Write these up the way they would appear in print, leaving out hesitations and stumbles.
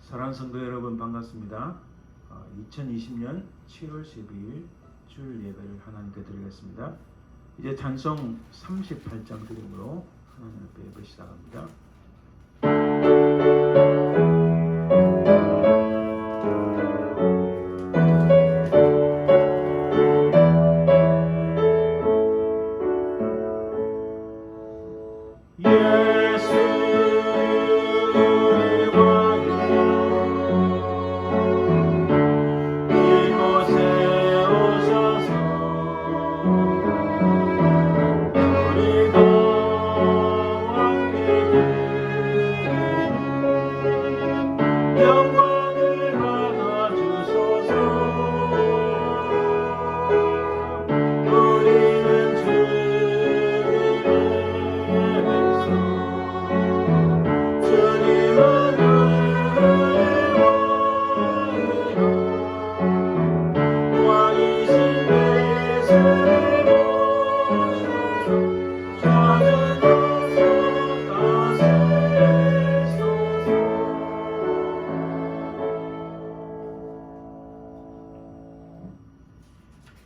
사랑하는 성도 여러분 반갑습니다. 2020년 7월 12일 주일 예배를 하나님께 드리겠습니다. 이제 찬송 38장 드림으로 하나님 앞에 예배 시작합니다.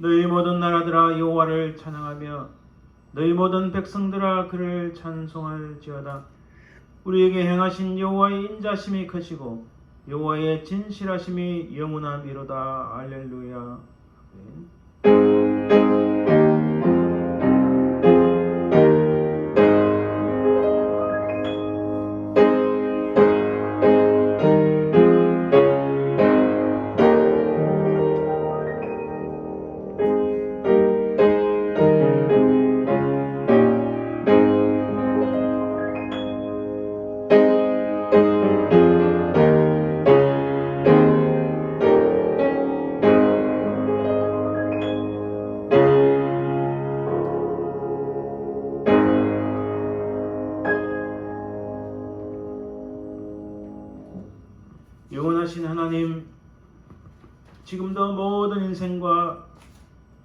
너희 모든 나라들아 여호와를 찬양하며 너희 모든 백성들아 그를 찬송할지어다. 우리에게 행하신 여호와의 인자심이 크시고 여호와의 진실하심이 영원하미로다. 할렐루야. 영원하신 하나님, 지금도 모든 인생과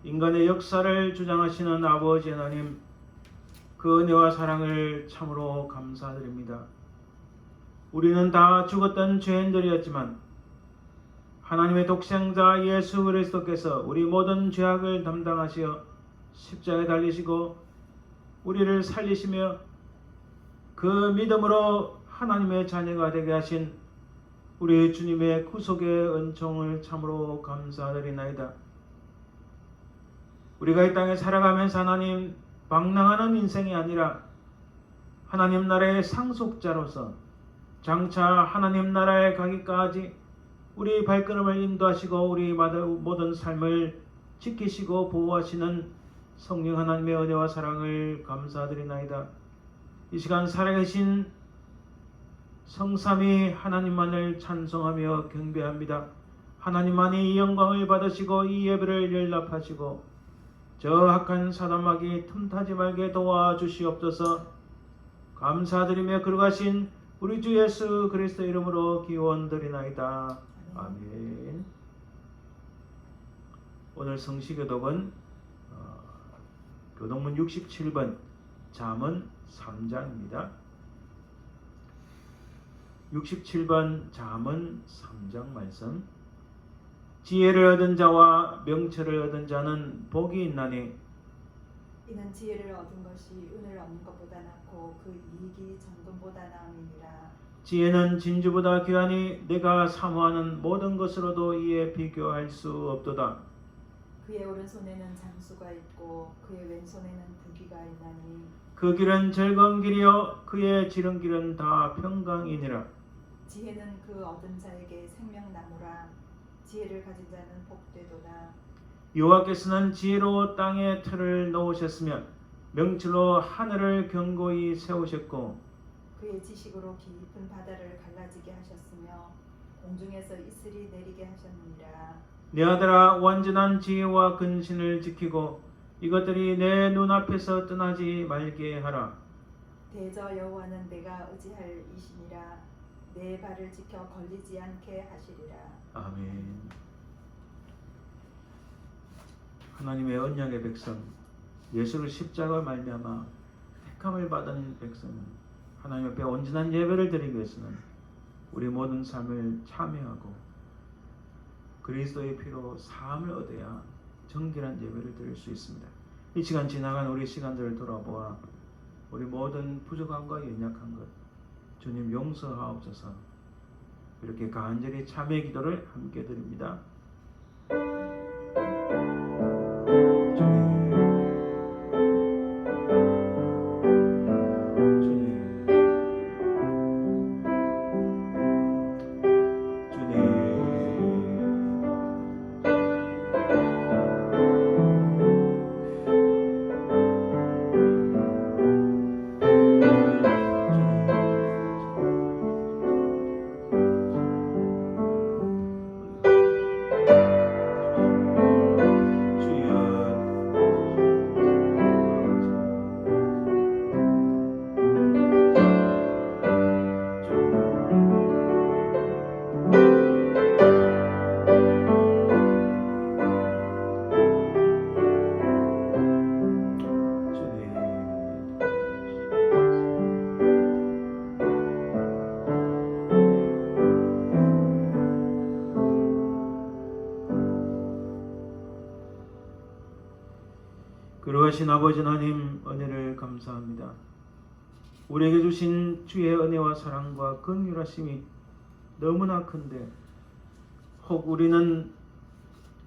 인간의 역사를 주장하시는 아버지 하나님, 그 은혜와 사랑을 참으로 감사드립니다. 우리는 다 죽었던 죄인들이었지만 하나님의 독생자 예수 그리스도께서 우리 모든 죄악을 담당하시어 십자가에 달리시고 우리를 살리시며 그 믿음으로 하나님의 자녀가 되게 하신 우리 주님의 구속의 은총을 참으로 감사드리나이다. 우리가 이 땅에 살아가면서 하나님 방랑하는 인생이 아니라 하나님 나라의 상속자로서 장차 하나님 나라에 가기까지 우리 발걸음을 인도하시고 우리 모든 삶을 지키시고 보호하시는 성령 하나님의 은혜와 사랑을 감사드리나이다. 이 시간 살아계신 성삼위 하나님만을 찬송하며 경배합니다. 하나님만이 이 영광을 받으시고 이 예배를 연락하시고 저 악한 사단마귀 틈타지 말게 도와주시옵소서. 감사드리며 거룩하신 우리 주 예수 그리스도 이름으로 기원드리나이다. 아멘. 오늘 성시교독은 교독문 67번 잠언 3장입니다. 67번 잠언 3장 말씀. 지혜를 얻은 자와 명철을 얻은 자는 복이 있나니 이는 지혜를 얻은 것이 은을 얻는 것보다 낫고 그 이익이 정금보다 나음이니라. 지혜는 진주보다 귀하니 내가 사모하는 모든 것으로도 이에 비교할 수 없도다. 그의 오른손에는 장수가 있고 그의 왼손에는 부귀가 있나니 그 길은 즐거운 길이요 그의 지름길은 다 평강이니라. 지혜는 그 얻은 자에게 생명나무라. 지혜를 가진 자는 복되도다. 여호와께서는 지혜로 땅에 틀을 놓으셨으며 명철로 하늘을 견고히 세우셨고 그의 지식으로 깊은 바다를 갈라지게 하셨으며 공중에서 이슬이 내리게 하셨느니라. 내 아들아 완전한 지혜와 근신을 지키고 이것들이 내 눈앞에서 떠나지 말게 하라. 대저 여호와는 내가 의지할 이시니라. 내 발을 지켜 걸리지 않게 하시리라. 아멘. 하나님의 언약의 백성, 예수를 십자가로 말미암아 택함을 받은 백성은 하나님 앞에 온전한 예배를 드리기 위해서는 우리 모든 삶을 참여하고 그리스도의 피로 사함을 얻어야 정결한 예배를 드릴 수 있습니다. 이 시간 지나간 우리 시간들을 돌아보아 우리 모든 부족함과 연약한 것 주님 용서하옵소서. 이렇게 간절히 참회 기도를 함께 드립니다. 그러하신 아버지 하나님 은혜를 감사합니다. 우리에게 주신 주의 은혜와 사랑과 긍휼하심이 너무나 큰데 혹 우리는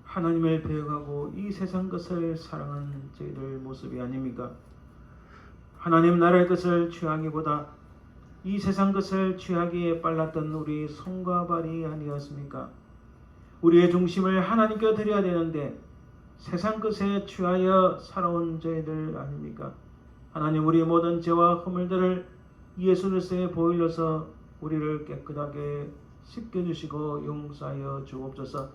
하나님을 배역하고 이 세상 것을 사랑하는 저희들 모습이 아닙니까? 하나님 나라의 것을 취하기보다 이 세상 것을 취하기에 빨랐던 우리 손과 발이 아니었습니까? 우리의 중심을 하나님께 드려야 되는데 세상 것에 취하여 살아온 저희들 아닙니까? 하나님 우리 모든 죄와 허물들을 예수 그리스도의 보혈로서 우리를 깨끗하게 씻겨주시고 용서하여 주옵소서.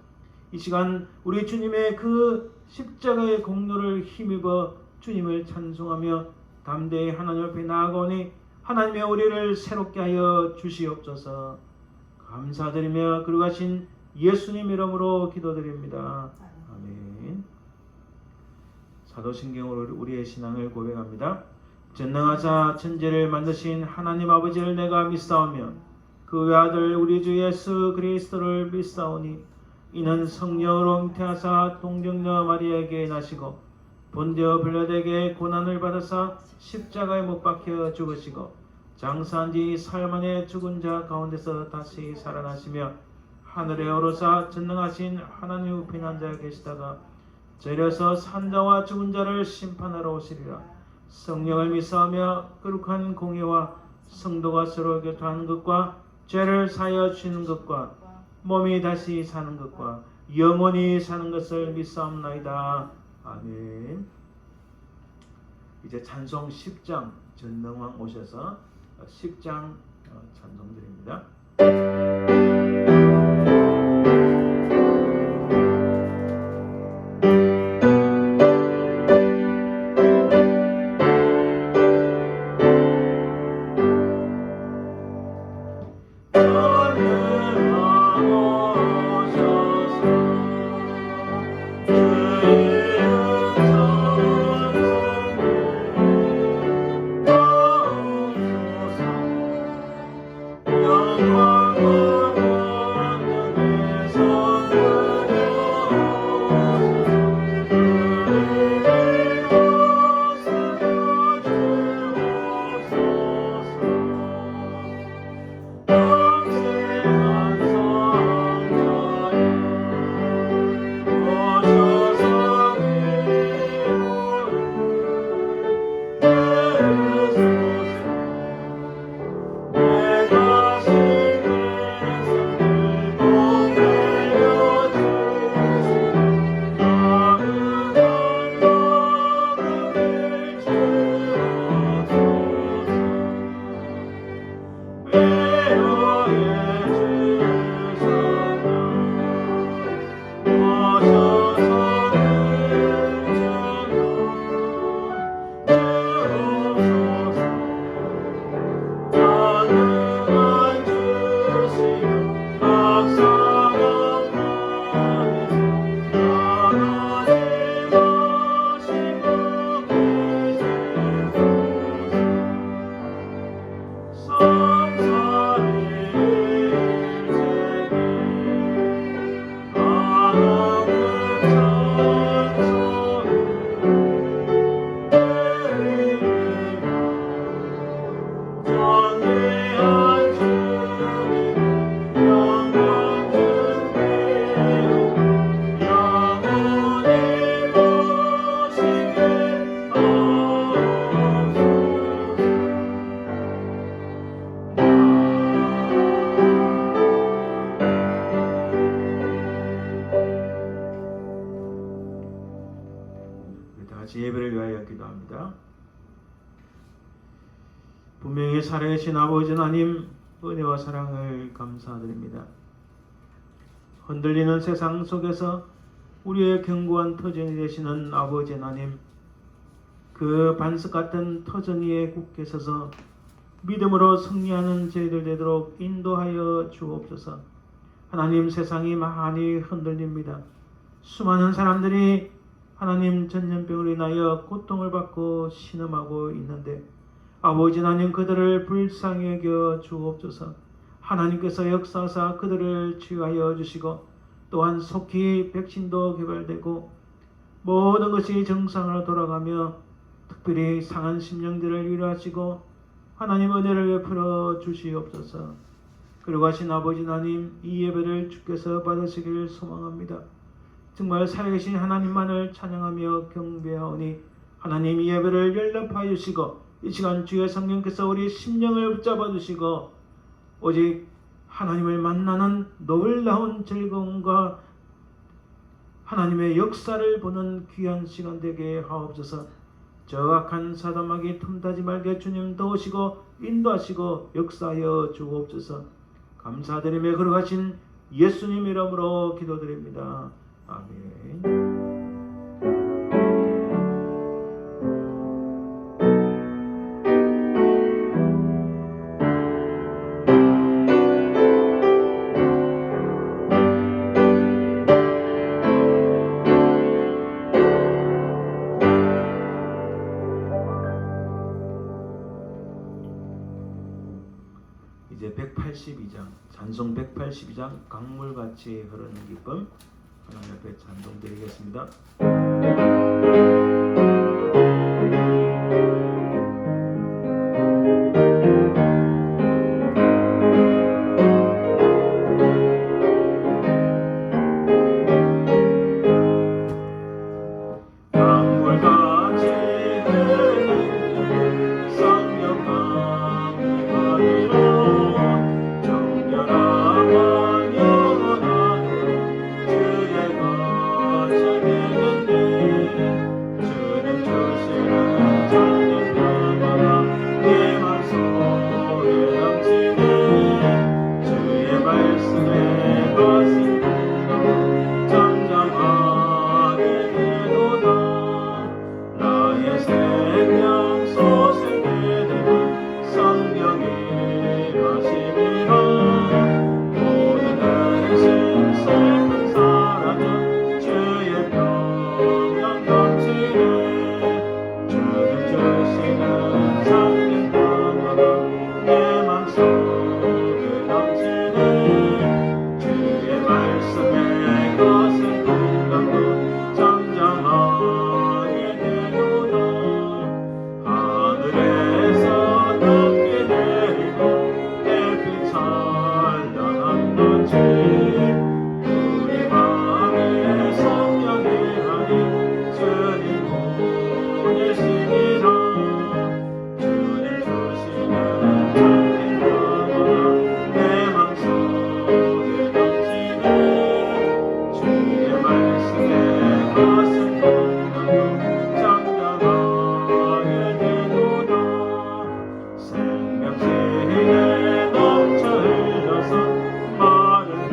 이 시간 우리 주님의 그 십자가의 공로를 힘입어 주님을 찬송하며 담대히 하나님 앞에 나아가오니 하나님의 우리를 새롭게 하여 주시옵소서. 감사드리며 그러하신 예수님 이름으로 기도드립니다. 아멘. 사도신경으로 우리의 신앙을 고백합니다. 전능하사 천지를 만드신 하나님 아버지를 내가 믿사오며 그 외아들 우리 주 예수 그리스도를 믿사오니 이는 성령으로 잉태하사 동정녀 마리아에게 나시고 본디오 빌라도에게 고난을 받아사 십자가에 못 박혀 죽으시고 장사한 지 사흘 만에 죽은 자 가운데서 다시 살아나시며 하늘에 오르사 전능하신 하나님 우편 앉아 계시다가 재려서 산자와 죽은 자를 심판하러 오시리라. 성령을 믿사오며 거룩한 공예와 성도가 서로 교통하는 것과 죄를 사하여 주시는 것과 몸이 다시 사는 것과 영원히 사는 것을 믿사옵나이다. 아멘. 이제 찬송 10장 전능왕 오셔서 10장 찬송드립니다. 살아계신 아버지 하나님, 은혜와 사랑을 감사드립니다. 흔들리는 세상 속에서 우리의 견고한 터전이 되시는 아버지 하나님, 그 반석 같은 터전 위에 굳게 서서 믿음으로 승리하는 저희들 되도록 인도하여 주옵소서. 하나님, 세상이 많이 흔들립니다. 수많은 사람들이 하나님 전염병으로 인하여 고통을 받고 신음하고 있는데 아버지 하나님, 그들을 불쌍히 여겨 주옵소서. 하나님께서 역사하사 그들을 치유하여 주시고 또한 속히 백신도 개발되고 모든 것이 정상으로 돌아가며 특별히 상한 심령들을 위로하시고 하나님 은혜를 베풀어 주시옵소서. 그리고 하신 아버지 하나님, 이 예배를 주께서 받으시길 소망합니다. 정말 살아계신 하나님만을 찬양하며 경배하오니 하나님, 이 예배를 연락하여 주시고 이 시간 주의 성령께서 우리 심령을 붙잡아 주시고 오직 하나님을 만나는 놀라운 즐거움과 하나님의 역사를 보는 귀한 시간 되게 하옵소서. 저 악한 사단마귀 틈타지 말게 주님 도우시고 인도하시고 역사하여 주옵소서. 감사드리며 걸어가신 예수님 이름으로 기도드립니다. 아멘. 이제 182장, 찬송 182장 강물같이 흐르는 기쁨, 하나님 앞에 찬송 드리겠습니다. 생명ség에 넘쳐 흘러서 마른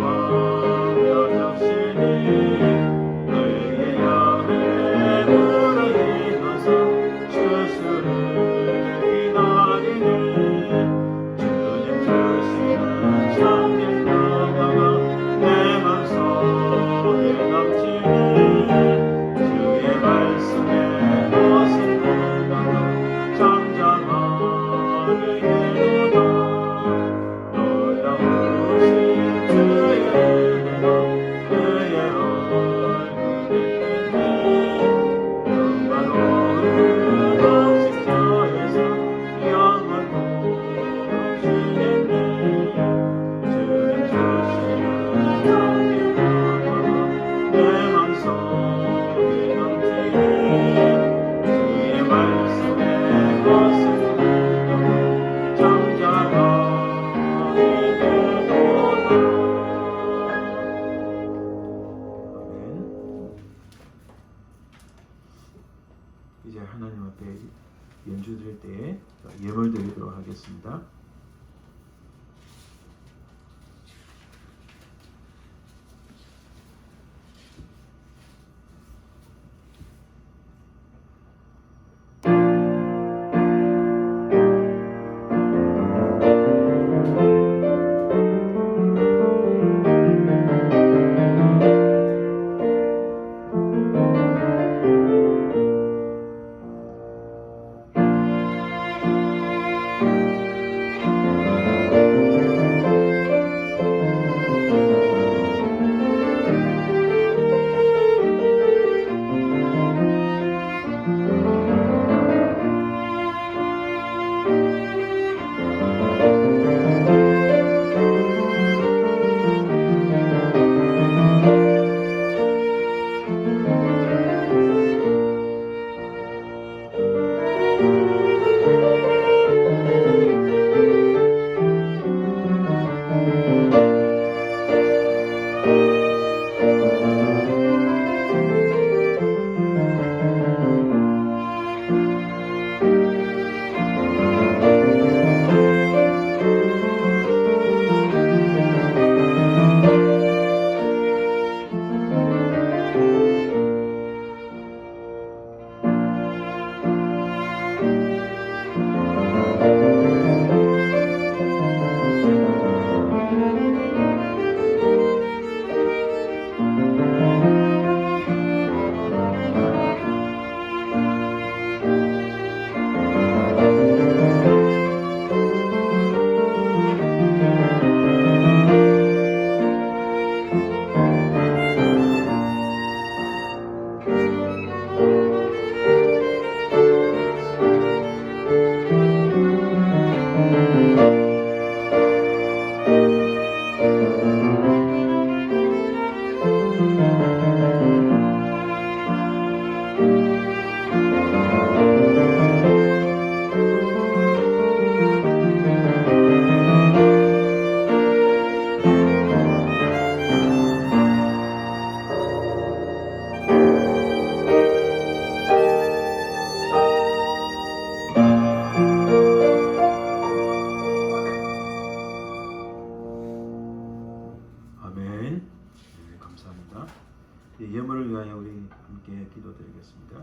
예물을 위하여 우리 함께 기도드리겠습니다.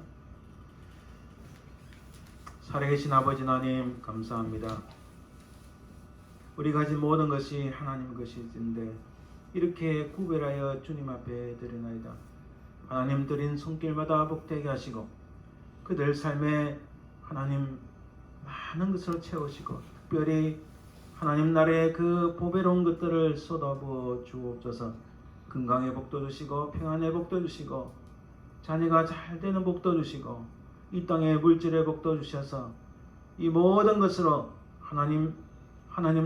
살아계신 아버지 하나님 감사합니다. 우리 가진 모든 것이 하나님 것이신데 이렇게 구별하여 주님 앞에 드리나이다. 하나님 드린 손길마다 복되게 하시고 그들 삶에 하나님 많은 것으로 채우시고 특별히 하나님 나라의 그 보배로운 것들을 쏟아부어 주옵소서. 건강의 복도 주시고 평안의 복도 주시고 자녀가 잘 되는 복도 주시고 이 땅의 물질의 복도 주셔서 이 모든 것으로 하나님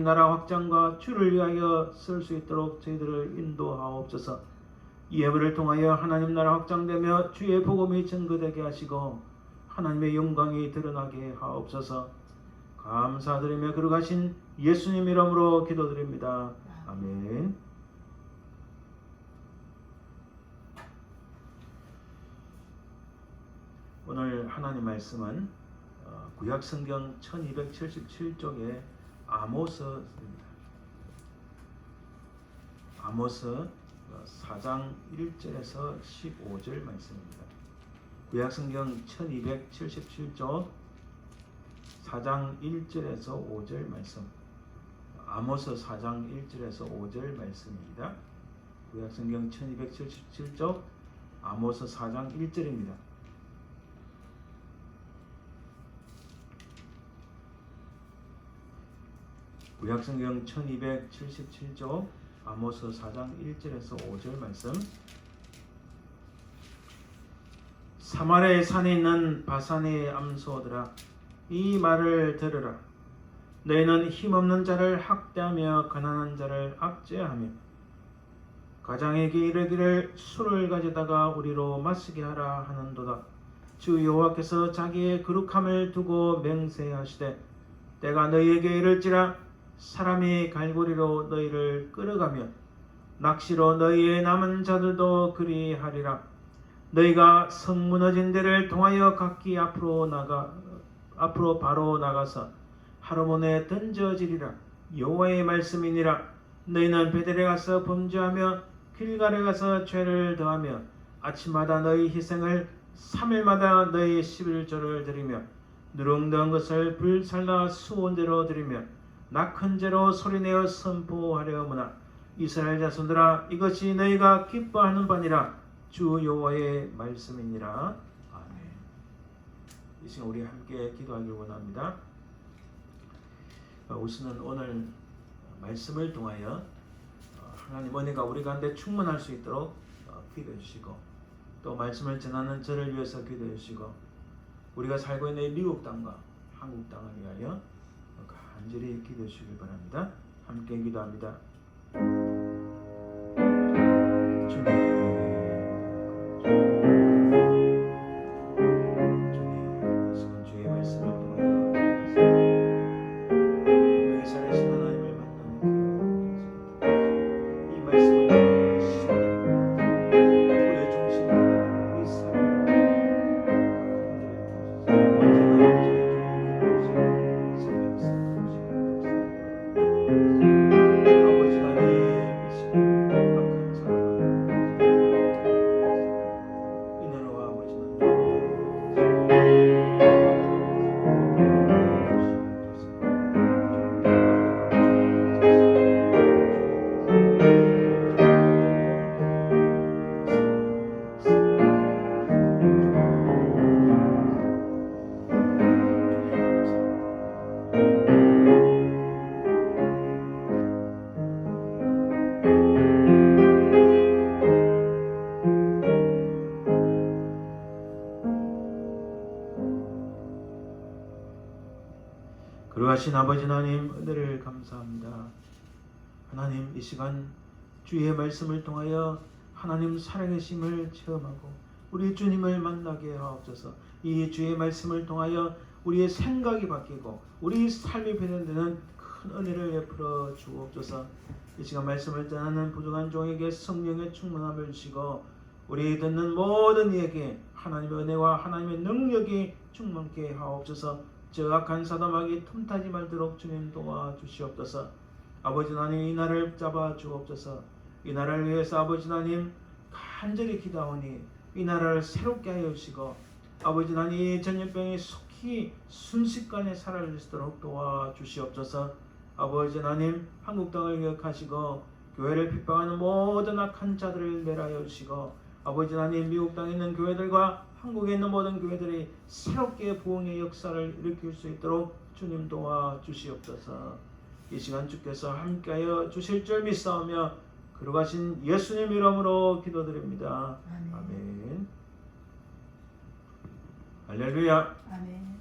나라 확장과 주를 위하여 쓸 수 있도록 저희들을 인도하옵소서. 이 예배를 통하여 하나님 나라 확장되며 주의 복음이 증거되게 하시고 하나님의 영광이 드러나게 하옵소서. 감사드리며 거룩하신 예수님 이름으로 기도드립니다. 아멘. 오늘 하나님 말씀은 구약성경 1277쪽의 아모스입니다. 아모스 4장 1절에서 15절 말씀입니다. 구약성경 1277쪽 4장 1절에서 5절 말씀. 아모스 4장 1절에서 5절 말씀입니다. 구약성경 1277쪽 아모스 4장 1절입니다. 구약성경 1277쪽 아모스 4장 1절에서 5절 말씀. 사마리아의 산에 있는 바산의 암소들아 이 말을 들으라. 너희는 힘없는 자를 학대하며 가난한 자를 압제하며 가장에게 이르기를 술을 가져다가 우리로 마시게 하라 하는도다. 주 여호와께서 자기의 거룩함을 두고 맹세하시되 때가 너희에게 이를지라 사람이 갈고리로 너희를 끌어가며 낚시로 너희의 남은 자들도 그리하리라. 너희가 성 무너진 데를 통하여 각기 앞으로 바로 나가서 하르몬에 던져지리라. 여호와의 말씀이니라. 너희는 베델에 가서 범죄하며 길갈에 가서 죄를 더하며 아침마다 너희 희생을 3일마다 너희 11조를 드리며 누룽던 것을 불살라 수온대로 드리며 낙헌 죄로 소리내어 선포하려무나 이스라엘 자손들아 이것이 너희가 기뻐하는 바니라. 주 여호와의 말씀이니라. 아멘. 이 시간 우리 함께 기도하길 원합니다. 우선은 오늘 말씀을 통하여 하나님 은혜가 우리 가운데 충만할 수 있도록 기도해 주시고 또 말씀을 전하는 저를 위해서 기도해 주시고 우리가 살고 있는 미국 땅과 한국 땅을 위하여 간절히 기도해 주시길 바랍니다. 함께 기도합니다. 주님 거룩하신 아버지 하나님 은혜를 감사합니다. 하나님 이 시간 주의 말씀을 통하여 하나님 살아계심을 체험하고 우리 주님을 만나게 하옵소서. 이 주의 말씀을 통하여 우리의 생각이 바뀌고 우리 삶이 변화되는 큰 은혜를 베풀어 주옵소서. 이 시간 말씀을 전하는 부족한 종에게 성령의 충만함을 주시고 우리 듣는 모든 이에게 하나님의 은혜와 하나님의 능력이 충만케 하옵소서. 저 악한 사담하기 틈타지 말도록 주님 도와주시옵소서. 아버지 하나님 이 나라를 잡아 주옵소서. 이 나라를 위해서 아버지 하나님 간절히 기도하오니 이 나라를 새롭게 하여 주시고 아버지 하나님 이 전염병이 속히 순식간에 사라질 수 있도록 도와주시옵소서. 아버지 하나님 한국 땅을 기억하시고 교회를 핍박하는 모든 악한 자들을 멸하여 주시고 아버지 하나님 미국 땅에 있는 교회들과 한국에 있는 모든 교회들이 새롭게 부흥의 역사를 일으킬 수 있도록 주님 도와주시옵소서. 이 시간 주께서 함께하여 주실 줄 믿사오며 거룩하신 예수님 이름으로 기도드립니다. 아멘. 아멘. 할렐루야. 아멘.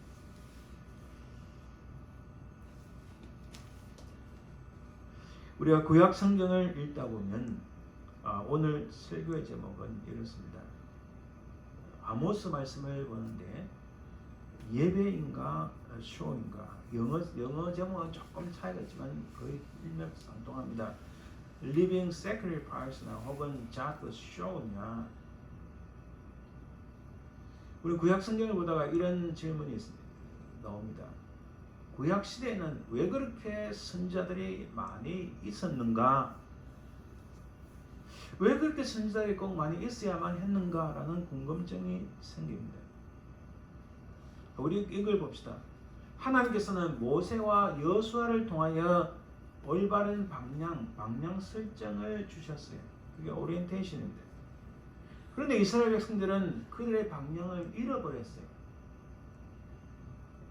우리가 구약 성경을 읽다 보면 오늘 설교의 제목은 이렇습니다. 아모스 말씀을 보는데 예배인가 쇼인가 영어 제목은 조금 차이가 있지만 거의 일맥상통합니다. Living Sacrifice나 혹은 Just Show냐. 우리 구약 성경을 보다가 이런 질문이 나옵니다. 구약 시대에는 왜 그렇게 선지자들이 많이 있었는가? 왜 그렇게 선지자들이 꼭 많이 있어야만 했는가라는 궁금증이 생깁니다. 우리 이걸 봅시다. 하나님께서는 모세와 여호수아를 통하여 올바른 방향 설정을 주셨어요. 그게 오리엔테이션입니다. 그런데 이스라엘 백성들은 그들의 방향을 잃어버렸어요.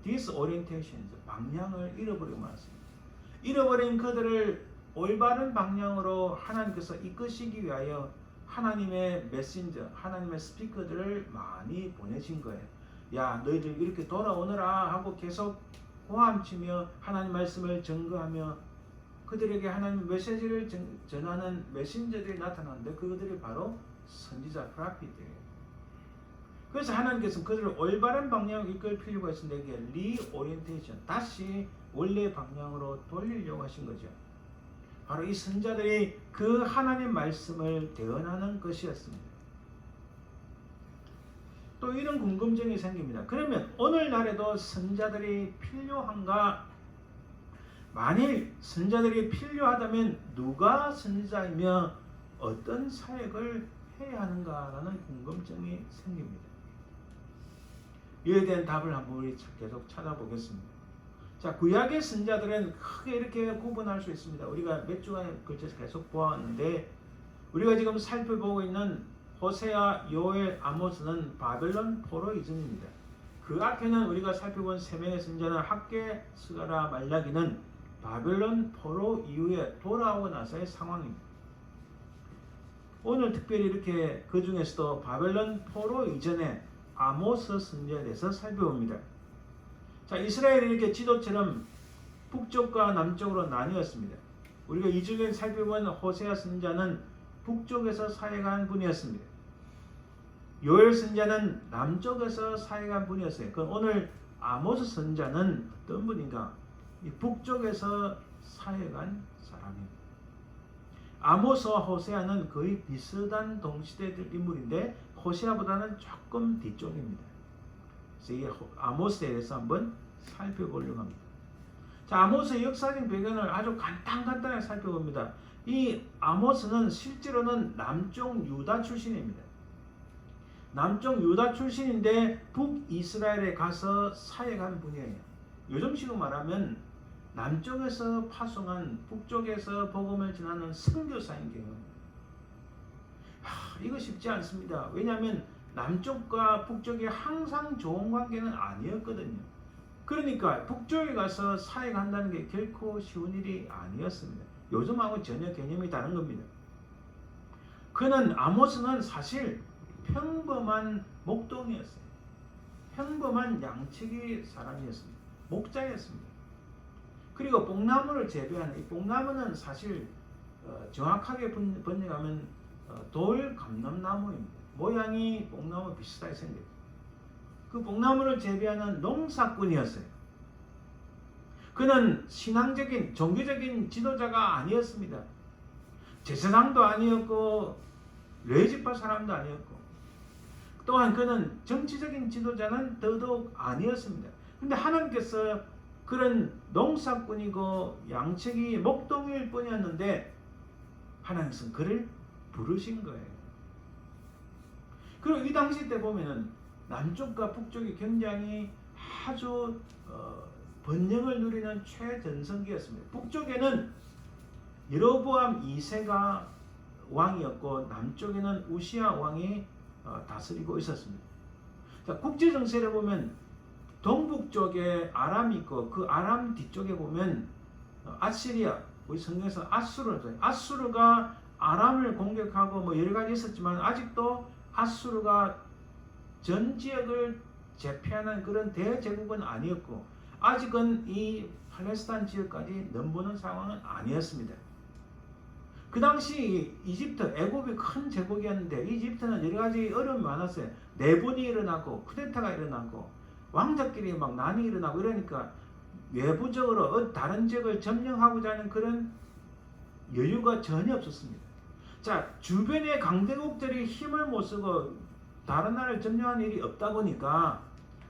디스오리엔테이션, 방향을 잃어버리고 말았습니다. 잃어버린 그들을 올바른 방향으로 하나님께서 이끄시기 위하여 하나님의 메신저, 하나님의 스피커들을 많이 보내신 거예요. 야, 너희들 이렇게 돌아오너라 하고 계속 호함치며 하나님 말씀을 증거하며 그들에게 하나님 메시지를 전하는 메신저들이 나타나는데 그들이 바로 선지자 프라핏이에요. 그래서 하나님께서는 그들을 올바른 방향으로 이끌 필요가 있습니다. 이게 리오리엔테이션, 다시 원래 방향으로 돌리려고 하신 거죠. 바로 이 선자들이 그 하나님 말씀을 대언하는 것이었습니다. 또 이런 궁금증이 생깁니다. 그러면 오늘날에도 선자들이 필요한가? 만일 선자들이 필요하다면 누가 선지자이며 어떤 사역을 해야 하는가라는 궁금증이 생깁니다. 이에 대한 답을 한번 우리 계속 찾아보겠습니다. 자, 구약의 선지자들은 크게 이렇게 구분할 수 있습니다. 우리가 몇 주간에 걸쳐서 계속 보았는데 우리가 지금 살펴보고 있는 호세아, 요엘, 아모스는 바벨론 포로 이전입니다. 그 앞에는 우리가 살펴본 세 명의 선지자는 학개, 스가랴, 말라기는 바벨론 포로 이후에 돌아오고 나서의 상황입니다. 오늘 특별히 이렇게 그 중에서도 바벨론 포로 이전에 아모스 선지자에 대해서 살펴봅니다. 자, 이스라엘이 이렇게 지도처럼 북쪽과 남쪽으로 나뉘었습니다. 우리가 2주 전에 살펴본 호세아 선지자는 북쪽에서 사역한 분이었습니다. 요엘 선지자는 남쪽에서 사역한 분이었어요. 그럼 오늘 아모스 선지자는 어떤 분인가? 이 북쪽에서 사역한 사람입니다. 아모스와 호세아는 거의 비슷한 동시대들 인물인데 호세아보다는 조금 뒤쪽입니다. 그래서 이 아모스에 대해서 한번 살펴보려고 합니다. 자, 아모스의 역사적인 배경을 아주 간단하게 살펴봅니다. 이 아모스는 실제로는 남쪽 유다 출신입니다. 남쪽 유다 출신인데 북이스라엘에 가서 사역한 분이에요. 요즘식으로 말하면 남쪽에서 파송한 북쪽에서 복음을 전하는 선교사인 경우입니다. 이거 쉽지 않습니다. 왜냐하면 남쪽과 북쪽이 항상 좋은 관계는 아니었거든요. 그러니까 북쪽에 가서 사역한다는 게 결코 쉬운 일이 아니었습니다. 요즘하고 전혀 개념이 다른 겁니다. 아모스는 사실 평범한 목동이었어요. 평범한 양치기 사람이었습니다. 목자였습니다. 그리고 뽕나무를 재배하는, 이 뽕나무는 사실 정확하게 번역하면 돌 감람나무입니다. 모양이 뽕나무 비슷하게 생겼죠. 그 뽕나무를 재배하는 농사꾼이었어요. 그는 신앙적인, 종교적인 지도자가 아니었습니다. 제사장도 아니었고 레위지파 사람도 아니었고 또한 그는 정치적인 지도자는 더더욱 아니었습니다. 그런데 하나님께서 그런 농사꾼이고 양치기 목동일 뿐이었는데 하나님께서는 그를 부르신 거예요. 그리고 이 당시 때 보면은 남쪽과 북쪽이 굉장히 아주 번영을 누리는 최전성기였습니다. 북쪽에는 여로보암 2세가 왕이었고 남쪽에는 우시야 왕이 다스리고 있었습니다. 자, 국제 정세를 보면 동북 쪽에 아람이 있고 그 아람 뒤쪽에 보면 아시리아, 우리 성경에서 아수르가 아람을 공격하고 뭐 여러 가지 있었지만 아직도 아수르가 전 지역을 제패하는 그런 대제국은 아니었고 아직은 이 팔레스타인 지역까지 넘보는 상황은 아니었습니다. 그 당시 이집트, 애굽이 큰 제국이었는데 이집트는 여러 가지 어려움이 많았어요. 내분이 일어나고 쿠데타가 일어나고 왕자끼리 막 난이 일어나고 이러니까 외부적으로 다른 지역을 점령하고자 하는 그런 여유가 전혀 없었습니다. 자, 주변의 강대국들이 힘을 못 쓰고 다른 나라를 점령한 일이 없다 보니까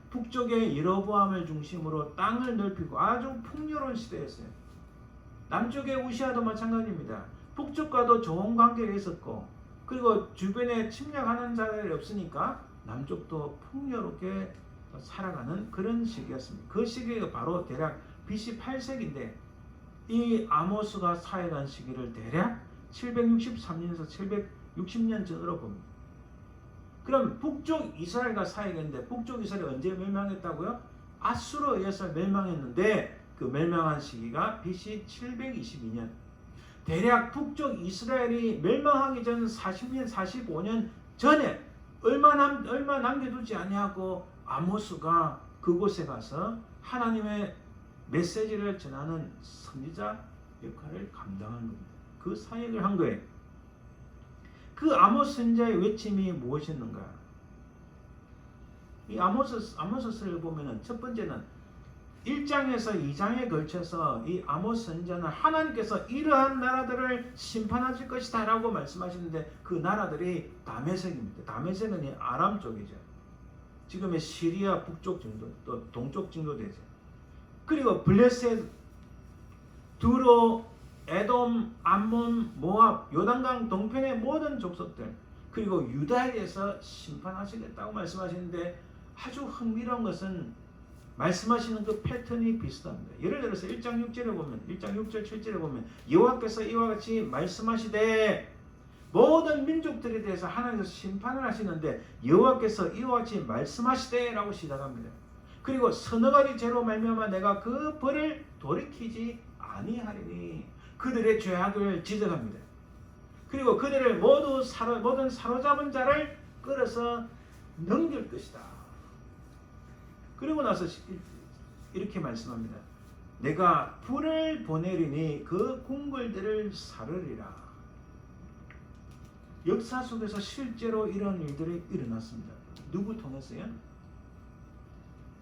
북쪽의 여로보암을 중심으로 땅을 넓히고 아주 풍요로운 시대였어요. 남쪽의 우시아도 마찬가지입니다. 북쪽과도 좋은 관계가 있었고 그리고 주변에 침략하는 자들이 없으니까 남쪽도 풍요롭게 살아가는 그런 시기였습니다. 그 시기가 바로 대략 BC 8세기인데 이 아모스가 사역한 시기를 대략 763년에서 760년 전으로 봅니다. 그럼 북쪽 이스라엘과 사역했는데 북쪽 이스라엘이 언제 멸망했다고요? 아수르에 의해서 멸망했는데 그 멸망한 시기가 BC 722년. 대략 북쪽 이스라엘이 멸망하기 전 40년, 45년 전에 얼마 남겨두지 아니하고 아모스가 그곳에 가서 하나님의 메시지를 전하는 선지자 역할을 감당한 겁니다. 그 사역을 한 거예요. 그 아모스 선지자의 외침이 무엇이었는가? 이 아모스를 보면은 첫 번째는 1장에서 2장에 걸쳐서 이 아모스 선지자는 하나님께서 이러한 나라들을 심판하실 것이다 라고 말씀하시는데 그 나라들이 다메섹입니다. 다메섹은 아람 쪽이죠. 지금의 시리아 북쪽 정도 또 동쪽 정도 되죠. 그리고 블레셋, 두로, 에돔, 암몬, 모압, 요단강 동편의 모든 족속들 그리고 유다에 대해서 심판하시겠다고 말씀하시는데 아주 흥미로운 것은 말씀하시는 그 패턴이 비슷합니다. 예를 들어서 1장 6절에 보면 1장 6절 7절에 보면 여호와께서 이와 같이 말씀하시되 모든 민족들에 대해서 하나님께서 심판을 하시는데 여호와께서 이와 같이 말씀하시되 라고 시작합니다. 그리고 서너 가지 죄로 말미암아 내가 그 벌을 돌이키지 아니하리니 그들의 죄악을 지적합니다. 그리고 그들을 모든 사로잡은 자를 끌어서 넘길 것이다. 그리고 나서 이렇게 말씀합니다. 내가 불을 보내리니 그 궁궐들을 사르리라. 역사 속에서 실제로 이런 일들이 일어났습니다. 누구 통해서요?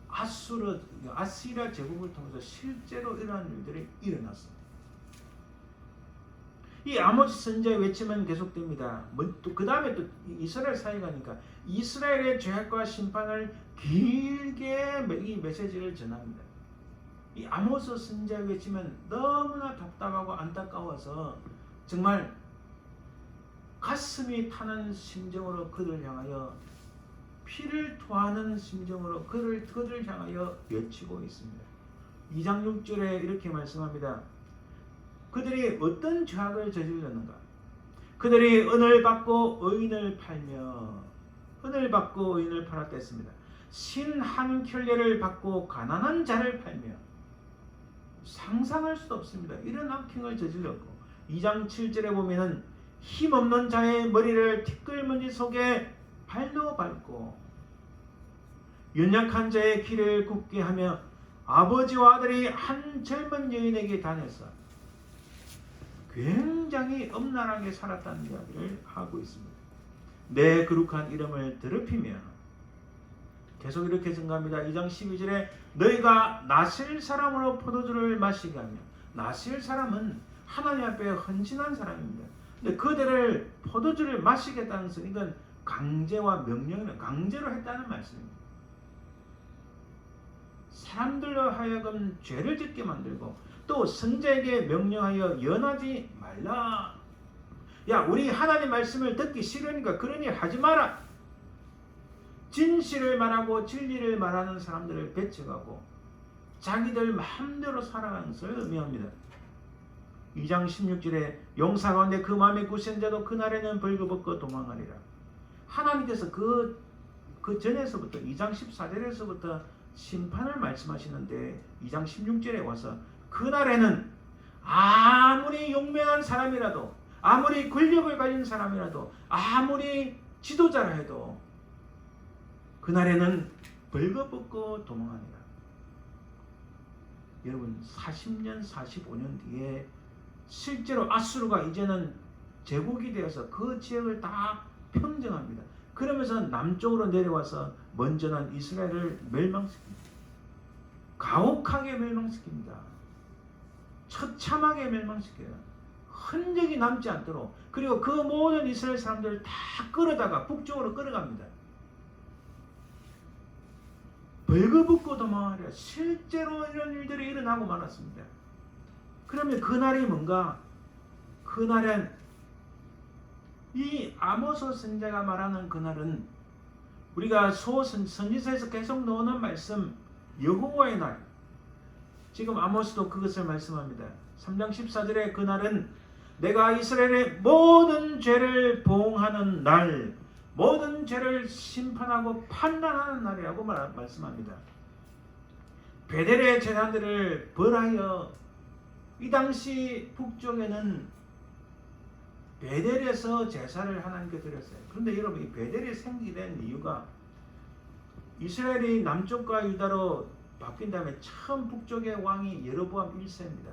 아시리아 제국을 통해서 실제로 이러한 일들이 일어났습니다. 이 아모스 선지자의 외침은 계속됩니다. 그 다음에 또 이스라엘 사역하니까 이스라엘의 죄악과 심판을 길게 이 메시지를 전합니다. 이 아모스 선지자의 외침은 너무나 답답하고 안타까워서 정말 가슴이 타는 심정으로 그들 향하여 피를 토하는 심정으로 그들 향하여 외치고 있습니다. 2장 6절에 이렇게 말씀합니다. 그들이 어떤 죄악을 저질렀는가? 그들이 은을 받고 의인을 팔며 은을 받고 의인을 팔았다 했습니다. 신 한 켤레를 받고 가난한 자를 팔며 상상할 수도 없습니다. 이런 악행을 저질렀고 2장 7절에 보면은 힘없는 자의 머리를 티끌무늬 속에 발로 밟고 연약한 자의 길을 굽게 하며 아버지와 아들이 한 젊은 여인에게 다녀서 굉장히 엄란하게 살았다는 이야기를 하고 있습니다. 내 거룩한 이름을 더럽히며 계속 이렇게 증가합니다. 2장 12절에 너희가 나실 사람으로 포도주를 마시게 하며 나실 사람은 하나님 앞에 헌신한 사람입니다. 근데 그들을 포도주를 마시겠다는 것은 이건 강제와 명령이나 강제로 했다는 말씀입니다. 사람들로 하여금 죄를 짓게 만들고 또 선지자에게 명령하여 연하지 말라. 야, 우리 하나님 말씀을 듣기 싫으니까 그런 일 하지 마라. 진실을 말하고 진리를 말하는 사람들을 배척하고 자기들 마음대로 살아가는 것을 의미합니다. 2장 16절에 용사 가운데 그 마음에 굳센 자도 그날에는 벌거벗고 도망하리라. 하나님께서 그 전에서부터 2장 14절에서부터 심판을 말씀하시는데 2장 16절에 와서 그날에는 아무리 용맹한 사람이라도 아무리 권력을 가진 사람이라도 아무리 지도자라 해도 그날에는 벌거벗고 도망하니라. 여러분 40년 45년 뒤에 실제로 아수르가 이제는 제국이 되어서 그 지역을 다 평정합니다. 그러면서 남쪽으로 내려와서 먼저는 이스라엘을 멸망시킵니다. 가혹하게 멸망시킵니다. 처참하게 멸망시켜요. 흔적이 남지 않도록. 그리고 그 모든 이스라엘 사람들을 다 끌어다가 북쪽으로 끌어갑니다. 벌거벗고 도망하려. 실제로 이런 일들이 일어나고 말았습니다. 그러면 그날이 뭔가? 그날은 이 아모스 선지자가 말하는 그날은 우리가 선지서에서 계속 나오는 말씀 여호와의 날. 지금 아모스도 그것을 말씀합니다. 3장 14절에 그날은 내가 이스라엘의 모든 죄를 보응하는 날, 모든 죄를 심판하고 판단하는 날이라고 말씀합니다. 베델의 제사들을 벌하여 이 당시 북쪽에는 베델에서 제사를 하나님께 드렸어요. 그런데 여러분 이 베델이 생기된 이유가 이스라엘이 남쪽과 유다로 바뀐 다음에 처음 북쪽의 왕이 여로보암 1세입니다.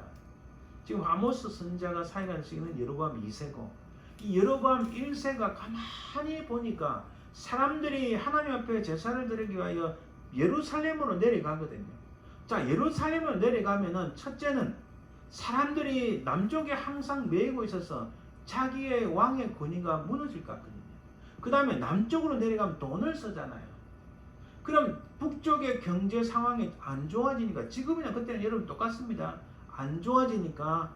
지금 아모스 선지자가 사역하는 시기는 여로보암 2세고 이 여로보암 1세가 가만히 보니까 사람들이 하나님 앞에 제사를 드리기 위하여 예루살렘으로 내려가거든요. 자, 예루살렘으로 내려가면은 첫째는 사람들이 남쪽에 항상 매이고 있어서 자기의 왕의 권위가 무너질 것 같거든요. 그 다음에 남쪽으로 내려가면 돈을 쓰잖아요. 그럼 북쪽의 경제 상황이 안 좋아지니까 지금이나 그때는 여러분 똑같습니다. 안 좋아지니까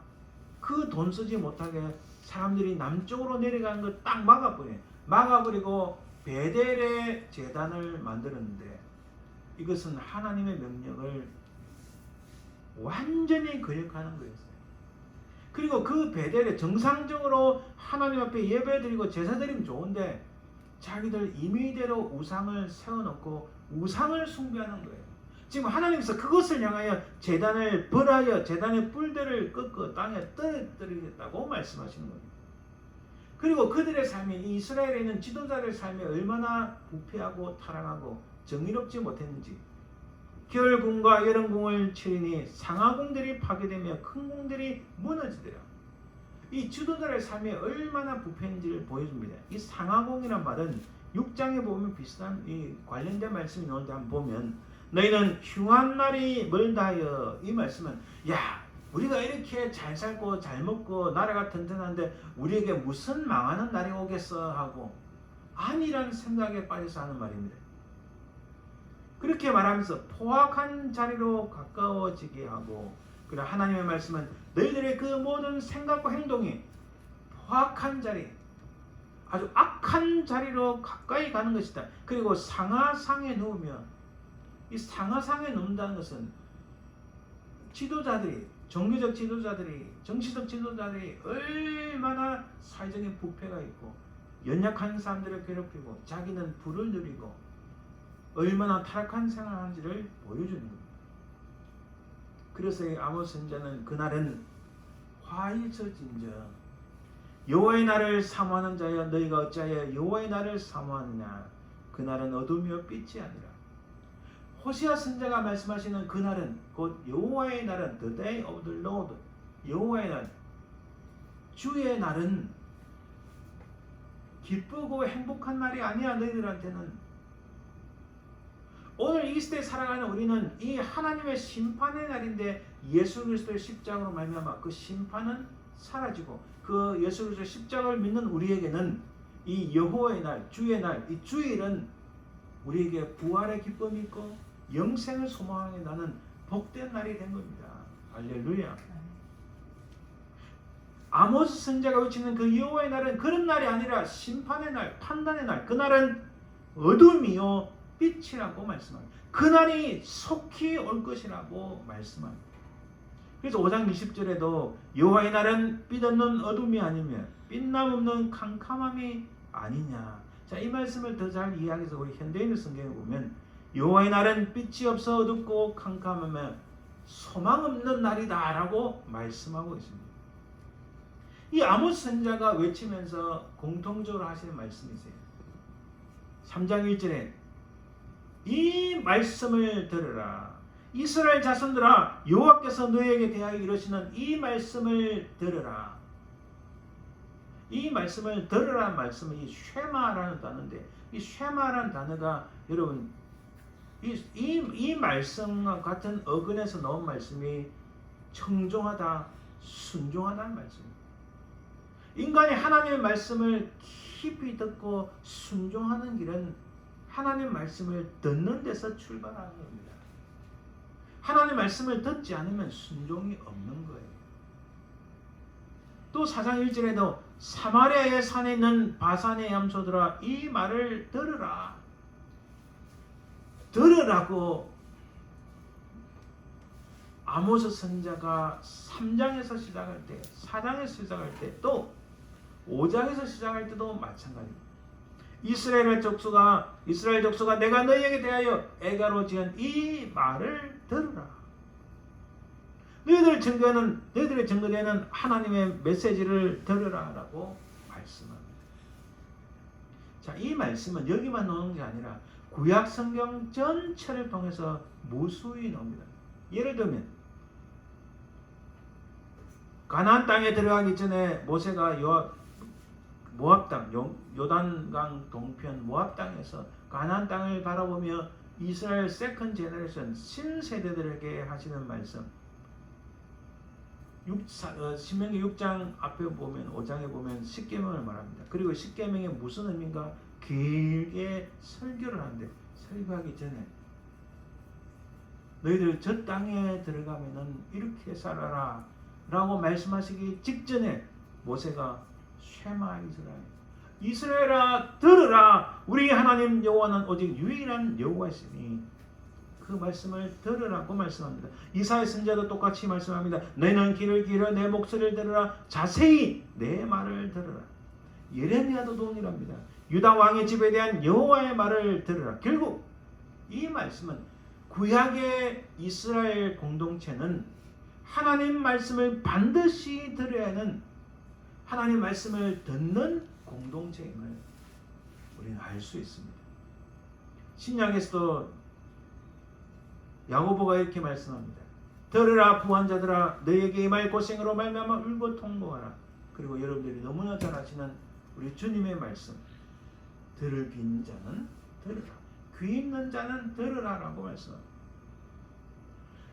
그 돈 쓰지 못하게 사람들이 남쪽으로 내려가는 걸 딱 막아버려요. 막아버리고 베델의 제단을 만들었는데 이것은 하나님의 명령을 완전히 거역하는 거였어요. 그리고 그 베델에 정상적으로 하나님 앞에 예배드리고 제사드리면 좋은데 자기들 임의대로 우상을 세워놓고 우상을 숭배하는 거예요. 지금 하나님께서 그것을 향하여 제단을 벌하여 제단의 뿔들을 꺾어 땅에 떨어뜨리겠다고 말씀하시는 겁니다. 그리고 그들의 삶이 이스라엘에 있는 지도자들의 삶이 얼마나 부패하고 타락하고 정의롭지 못했는지 겨울궁과 여름궁을 치르니 상하궁들이 파괴되며 큰 궁들이 무너지더라. 이 지도자의 삶이 얼마나 부패인지를 보여줍니다. 이 상하궁이란 말은 6장에 보면 비슷한 이 관련된 말씀이 나오는데 한번 보면 너희는 흉한 날이 멀다하여 이 말씀은 야 우리가 이렇게 잘 살고 잘 먹고 나라가 튼튼한데 우리에게 무슨 망하는 날이 오겠어 하고 아니라는 생각에 빠져서 하는 말입니다. 그렇게 말하면서 포악한 자리로 가까워지게 하고 그리고 하나님의 말씀은 너희들의 그 모든 생각과 행동이 포악한 자리 아주 악한 자리로 가까이 가는 것이다. 그리고 상하상에 누우면 이 상하상에 누운다는 것은 지도자들이 종교적 지도자들이 정치적 지도자들이 얼마나 사회적인 부패가 있고 연약한 사람들을 괴롭히고 자기는 부를 누리고 얼마나 타락한 생활을 하는지를 보여주는 겁니다. 그래서 아모스 선지자는 그날은 화이쳐진저 여호와의 날을 사모하는 자여 너희가 어찌하여 여호와의 날을 사모하느냐 그날은 어둠이요 빛이 아니라 호시아 선지자가 말씀하시는 그날은 곧 여호와의 날은 the day of the Lord 여호와의 날 주의 날은 기쁘고 행복한 날이 아니야. 너희들한테는 오늘 이 시대에 살아가는 우리는 이 하나님의 심판의 날인데 예수 그리스도의 십자가로 말미암아 그 심판은 사라지고 그 예수 그리스도의 십자가를 믿는 우리에게는 이 여호와의 날, 주의 날, 이 주일은 우리에게 부활의 기쁨이 있고 영생을 소망하게 나는 복된 날이 된 겁니다. 할렐루야. 아모스 선지자가 외치는 그 여호와의 날은 그런 날이 아니라 심판의 날, 판단의 날. 그날은 어둠이요 빛이라고 말씀합니다. 그날이 속히 올 것이라고 말씀합니다. 그래서 5장 20절에도 여호와의 날은 빛 없는 어둠이 아니면 빛남 없는 캄캄함이 아니냐. 자, 이 말씀을 더 잘 이해하기 위해서 우리 현대인의 성경에 보면 여호와의 날은 빛이 없어 어둡고 캄캄하면 소망 없는 날이다 라고 말씀하고 있습니다. 이 아모스 선지자가 외치면서 공통적으로 하시는 말씀이세요. 3장 1절에 이 말씀을 들으라. 이스라엘 자손들아, 여호와께서 너희에게 대하여 이르시는 이 말씀을 들으라. 이 말씀을 들으라는 말씀은 이 쉐마라는 단어인데, 이 쉐마라는 단어가 여러분 이 말씀과 같은 어근에서 나온 말씀이 청종하다, 순종하다는 말씀입니다. 인간이 하나님의 말씀을 깊이 듣고 순종하는 길은 하나님의 말씀을 듣는 데서 출발하는 겁니다. 하나님의 말씀을 듣지 않으면 순종이 없는 거예요. 또 4장 1절에도 사마리아의 산에 있는 바산의 염소들아 이 말을 들으라. 들으라고 아모스 선지자가 3장에서 시작할 때, 4장에서 시작할 때, 또 5장에서 시작할 때도 마찬가지입니다. 이스라엘 족수가 내가 너희에게 대하여 애가로 지은 이 말을 들으라. 너희들의 증거되는 하나님의 메시지를 들으라라고 말씀합니다. 자, 이 말씀은 여기만 나오는 게 아니라 구약 성경 전체를 통해서 무수히 나옵니다. 예를 들면 가나안 땅에 들어가기 전에 모세가 모압 땅, 요단강 동편 모압 땅에서 가나안 땅을 바라보며 이스라엘 세컨 제너레이션 신세대들에게 하시는 말씀. 신명기 6장 앞에 보면 5장에 보면 십계명을 말합니다. 그리고 십계명이 무슨 의미인가 길게 설교를 하는데, 설교하기 전에 너희들 저 땅에 들어가면은 이렇게 살아라 라고 말씀하시기 직전에 모세가 쉐마 이스라엘아 들으라. 우리 하나님 여호와는 오직 유일한 여호와이시니 그 말씀을 들으라고 말씀합니다. 이사야 선지자도 똑같이 말씀합니다. 너희는 귀를 기울여 내 목소리를 들으라. 자세히 내 말을 들으라. 예레미야도 동일합니다. 유다 왕의 집에 대한 여호와의 말을 들으라. 결국 이 말씀은 구약의 이스라엘 공동체는 하나님 말씀을 반드시 들어야 하는 하나님 말씀을 듣는 공동체임을 우리는 알 수 있습니다. 신약에서도 야고보가 이렇게 말씀합니다. 들으라 부한자들아 너희에게 임할 고생으로 말미암아 울고 통곡하라. 그리고 여러분들이 너무나 잘 아시는 우리 주님의 말씀, 들을 귀 있는 자는 들으라, 귀 있는 자는 들으라라고 말씀합니다.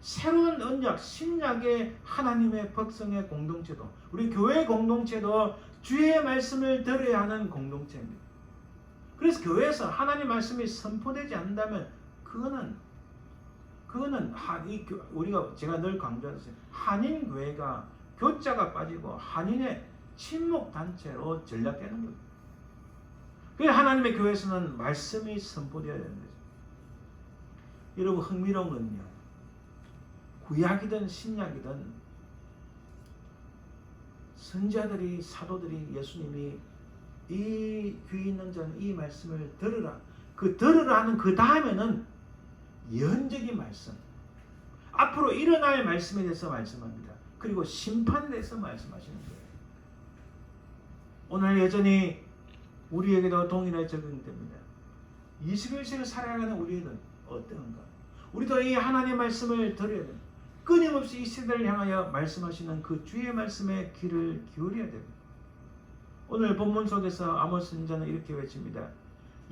새로운 언약, 신약의 하나님의 백성의 공동체도, 우리 교회 공동체도 주의 말씀을 들어야 하는 공동체입니다. 그래서 교회에서 하나님 말씀이 선포되지 않는다면 그거는 우리가 제가 늘 강조했어요. 한인 교회가 교자가 빠지고 한인의 친목 단체로 전락되는 거예요. 그래서 하나님의 교회에서는 말씀이 선포되어야 되는 거죠. 여러분 흥미로운 건요, 구약이든 신약이든 선지자들이 사도들이 예수님이 이 귀 있는 자는 이 말씀을 들으라. 그 들으라 하는 그 다음에는 예언적인 말씀, 앞으로 일어날 말씀에 대해서 말씀합니다. 그리고 심판에 대해서 말씀하시는 거예요. 오늘 여전히 우리에게도 동일하게 적용됩니다. 21세기를 살아가는 우리에게는 어떤가? 우리도 이 하나님의 말씀을 들어야 됩니다. 끊임없이 이 세대를 향하여 말씀하시는 그 주의 말씀에 귀를 기울여야 됩니다. 오늘 본문 속에서 아모스 선지자는 이렇게 외칩니다.